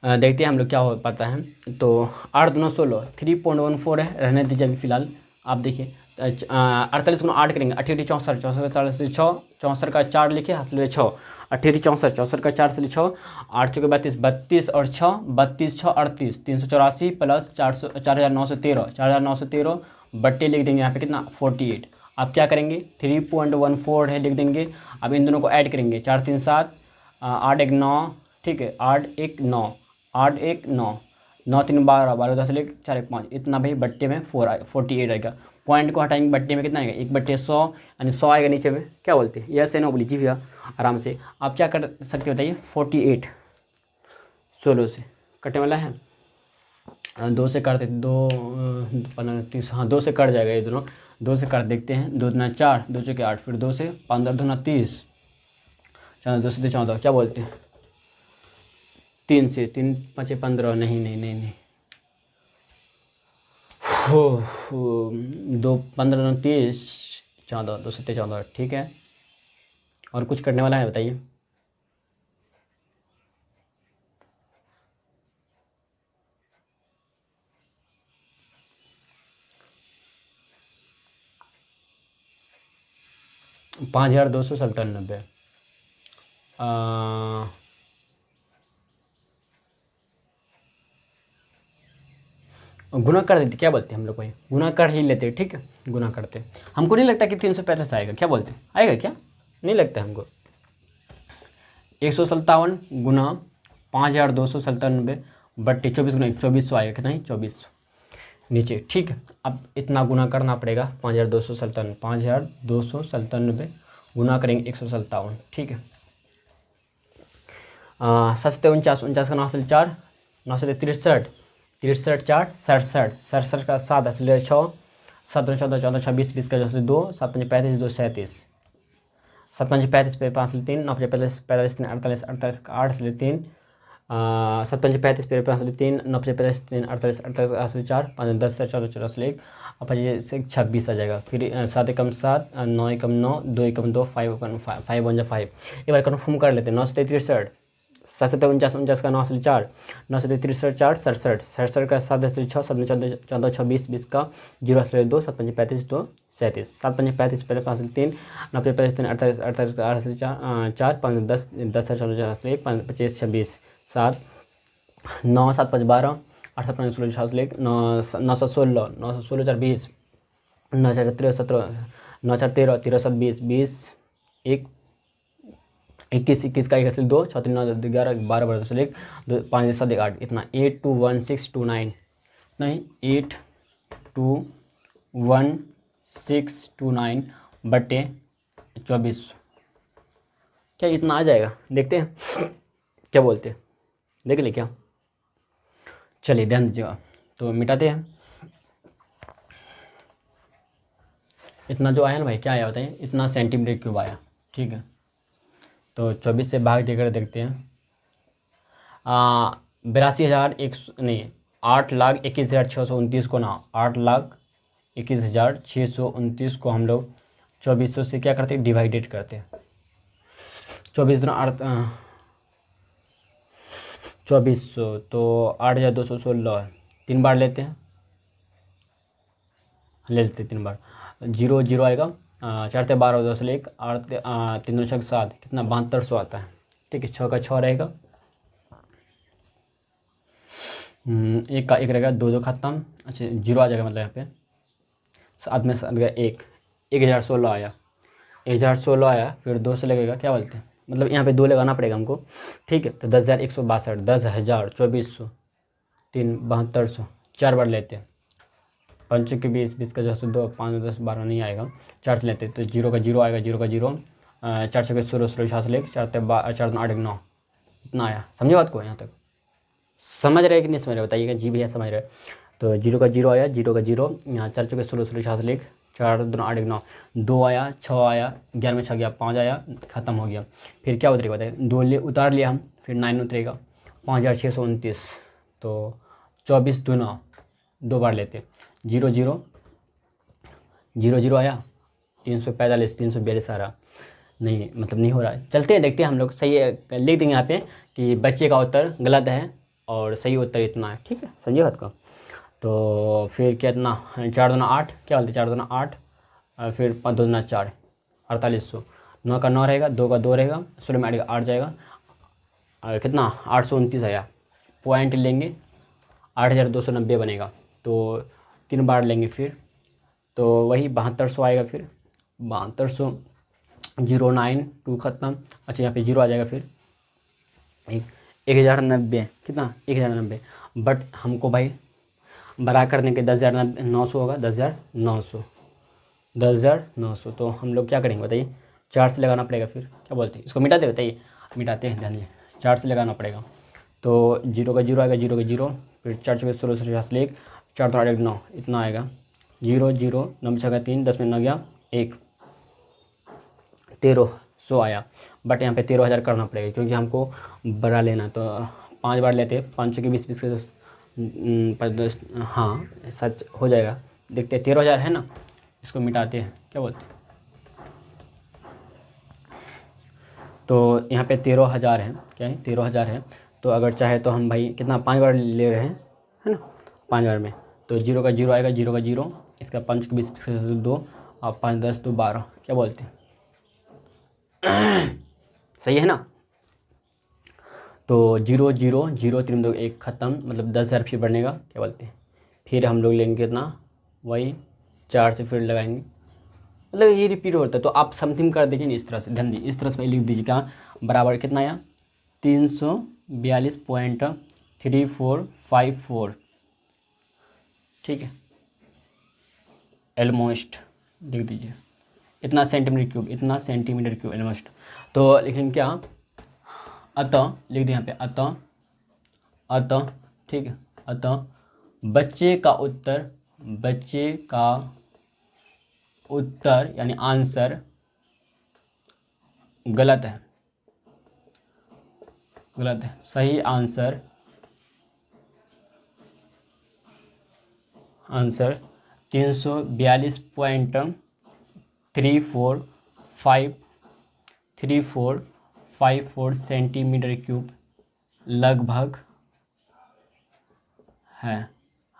देखते हैं हम लोग क्या हो पाता है। तो 8 दूना 16, 3.14 है, रहने दीजिए अभी फिलहाल। आप देखिए 48 गुना 8 करेंगे, 88 64, 64 का 4 से 6, 64 का 4 लिखे हासिल 6, 88 64, 64 का 4 से 6, 8 चौके 32, 32 और 6, 32 6 38, 384 प्लस 4913, 4913 बट्टे लिख देंगे यहाँ पे कितना 48। आप क्या करेंगे, 3.14 है लिख देंगे। अब इन दोनों को ऐड करेंगे, 4 3 7, 8 1 9, ठीक है, 8 1 9, 8 1 9, 9 3 12, 12 10 1 4 1 5, इतना भाई बट्टे में 48 आएगा। पॉइंट को हटाएंगे, बट्टे में कितना आएगा 1/100, यानी 100 आएगा नीचे में। क्या बोलते हैं, यस है ना? बोली जी भैया आराम से। आप क्या कर सकते बताइए, 48 16 से कटने वाला है, 2 से काटते, 2 15 30, हाँ 2 से कट जाएगा ये दोनों, 2 से काट देखते हैं, 2 दूना 4, 2 चौके 8, फिर 2 से 15 दूना 30, 2 से 14, क्या बोलते हैं 3 से 3 5 15, नहीं हो 2 15 30 14, 2 से 14, ठीक है। और कुछ करने वाला है बताइए। $5297। गुना कर देते, क्या बोलते हैं हम लोग भाई, गुना कर ही लेते, ठीक है, गुना करते। हमको नहीं लगता कि 365 आएगा, क्या बोलते हैं, आएगा क्या? नहीं लगता हमको। 157 गुना 5297 बट्टे 24 गुना 2400 आएगा, कितना ही 2400। नीचे, ठीक है। अब इतना गुना करना पड़ेगा 5297, 5297 गुना करेंगे 157, ठीक है। 7 49, 49 का 9 से 4, 9 से 63, 63 4 67, 67 का 7 असले 6, 7 14 14 26 20 का 2, 7 5 35 2 37, 7 5 35 पे 5 3, 9 45 45 3 48, 48 का 8 असले 3, 7 5 35 पे 5 3, 9 45 3 48, 48 का असले 4, 5 10 14 14 असले 1, अब 5 से 26 आ जाएगा। फिर 7 एकम 7, 9 एकम 9, 2 एकम 2, 5 5 1 5। एक बार कन्फर्म कर लेते हैं। 9 से 63, 7 से 49, 49 का 9 से 4, 9 से 63 4 67, 67 का 7 से 6, 7 14 14 26 20 का 0 से 2, 7 5 35 2 37, 7 5 35 पहले 5 से 3, 9 35 3 48, 48 का 8 से 4 5 10 10 से 4 से 1, 5 25 26 7, 9 7 5 12, 8 7 5 16 6 से 1, 9 9 7 16, 9 16 4 20, 9 4 13 17, 9 4 13 13 7 20 20 1 21 21 का 1 से 2, 6 3 9 11 12 12 से 1, 5 7 1 8, इतना 8 2 1 6 2 9, नहीं 8 2 1 6 2 9 बटे 24, क्या इतना आ जाएगा? देखते हैं क्या बोलते हैं, देख ले क्या। चलिए ध्यान दीजिएगा, तो मिटाते हैं। इतना जो आया ना भाई, क्या आया बताइए, इतना सेंटीमीटर क्यूब आया, ठीक है। तो 24 से भाग देकर देखते हैं। 82,001 नहीं 8,21,629 को ना 8,21,629 को हम लोग 2400 से क्या करते हैं, डिवाइडेड करते हैं। 24 दूना 2400 तो 8,216 3 बार लेते हैं, ले लेते 3 बार। 0 0 आएगा, 4 से 12 2 से 1, 8 3 2 6 7, कितना 7200 आता है, ठीक है। 6 का 6 रहेगा, 1 का 1 रहेगा, 2 2 खत्म, अच्छा 0 आ जाएगा, मतलब यहाँ पे 7 में 7 गया 1, 1016 आया, 1016 आया। फिर 2 से लगेगा, क्या बोलते हैं, मतलब यहाँ पे 2 लगाना पड़ेगा हमको, ठीक है। तो 10,162, 10,000 2400 3 7200, 4 बार लेते हैं। 5 के 20 20 का 2, 5 10 12 नहीं आएगा, 4 से लेते हैं। तो 0 का 0 आएगा, 0 का 0, 4 से 16 16 6 से लेकर 4 4 8 9, इतना आया। समझे बात को? यहाँ तक समझ रहे कि नहीं समझ रहे बताइएगा जी भैया, समझ रहे। तो 0 का 0 आया, 0 का 0, यहाँ 4 16 16 6 से लेकर 4 2 8 9, 2 आया, 6 आया, 11 में 6 गया, 5 आया, ख़त्म हो गया। फिर क्या उतरेगा बताइए, 2 उतार लिया हम, फिर 9 उतरेगा, 5,629। तो 24 दूना 2 बार लेते, 0 0 0 0 आया, 345 342 आ रहा, नहीं मतलब नहीं हो रहा है। चलते हैं देखते हैं हम लोग, सही है लिख देंगे यहाँ पे कि बच्चे का उत्तर गलत है और सही उत्तर इतना है, ठीक है। समझिए बात को। तो फिर क्या, इतना 4 दूना 8, क्या बोलते 4 दूना 8, फिर 5 2 दूना 4, 4800, 9 का 9 रहेगा, 2 का 2 रहेगा, 16 में 8 जाएगा, कितना 829 आया। पॉइंट लेंगे, 8,290 बनेगा, तो 3 बार लेंगे फिर, तो वही 7200 आएगा। फिर 7200 09 2 खत्म, अच्छा यहाँ पे 0 आ जाएगा। फिर 1,090, कितना 1,090, बट हमको भाई बड़ा करने के 10,900 होगा, 10,900 10,900। तो हम लोग क्या करेंगे बताइए, 4 से लगाना पड़ेगा। फिर क्या बोलते हैं, इसको मिटाते बताइए, मिटाते हैं ध्यान, 4 से लगाना पड़ेगा। तो 0 का 0 आएगा, 0 का 0, फिर 4 16 16 से 1, 4 2 8 9, इतना आएगा। 0 0 9 6 3, 10 में 9 गया 1, 1300 आया। बट यहाँ पे 13,000 करना पड़ेगा क्योंकि हमको बड़ा लेना। तो 5 बार लेते, 5 के 20 20 के 10, हाँ सच हो जाएगा। देखते हैं 13,000 है ना, इसको मिटाते हैं, क्या बोलते हैं। तो यहाँ पे 13,000 है, क्या है 13,000 है। तो अगर चाहे तो हम भाई कितना 5 बार ले रहे हैं, है ना, 5 बार में। तो 0 का 0 आएगा, 0 का 0, इसका 5 के 20 20 2, और 5 10 2 12, क्या बोलते हैं सही है ना। तो 0 0 0 3 2 1 खत्म, मतलब 10,000 फिर बढ़ेगा, क्या बोलते हैं। फिर हम लोग लेंगे कितना, वही 4 से फिर लगाएंगे, मतलब ये रिपीट होता है। तो आप समथिंग कर दीजिए इस तरह से, ध्यान दीजिए, इस तरह से लिख दीजिए क्या बराबर कितना आया, 342.3454, ठीक है। ऑलमोस्ट लिख दीजिए, इतना सेंटीमीटर क्यूब, इतना सेंटीमीटर क्यूब ऑलमोस्ट। तो लेकिन क्या, अतः लिख दिया यहाँ पे, अतः ठीक है, अतः बच्चे का उत्तर यानी आंसर गलत है, सही आंसर 342.3454 सेंटीमीटर क्यूब लगभग है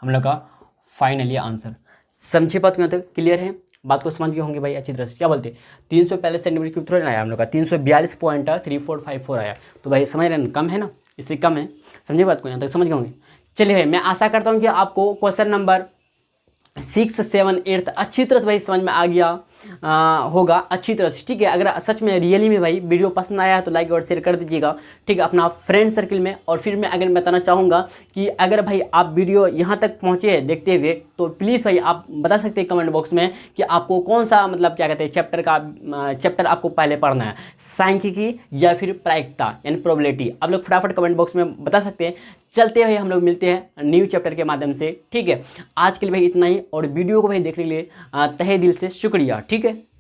हम लोग का फाइनली आंसर। समझे बात को? तक क्लियर है? बात को समझ गए होंगे भाई अच्छी तरह से। क्या बोलते हैं, 342 सेंटीमीटर क्यूब थोड़ा आया हम लोग का, 342.3454 आया। तो भाई समझ रहे हैं, कम है ना, इससे कम है। समझे बात को? यहाँ तक समझ गए होंगे। चलिए भाई, मैं आशा करता हूँ कि आपको क्वेश्चन नंबर 6, 7, 8 अच्छी तरह से भाई समझ में आ गया होगा अच्छी तरह से, ठीक है। अगर सच में रियली में भाई वीडियो पसंद आया है तो लाइक और शेयर कर दीजिएगा, ठीक है, अपना फ्रेंड सर्कल में। और फिर मैं अगर बताना चाहूँगा कि अगर भाई आप वीडियो यहाँ तक पहुँचे हैं देखते हुए, तो प्लीज़ भाई आप बता सकते हैं कमेंट बॉक्स में कि आपको कौन सा मतलब क्या कहते हैं चैप्टर आपको पहले पढ़ना है, सांख्यिकी या फिर प्रायिकता यानी प्रोबेबिलिटी। आप लोग फटाफट कमेंट बॉक्स में बता सकते हैं। चलते हुए हम लोग मिलते हैं न्यू चैप्टर के माध्यम से, ठीक है। आज के लिए भाई इतना ही, और वीडियो को भाई देखने के लिए तहे दिल से शुक्रिया, ठीक है।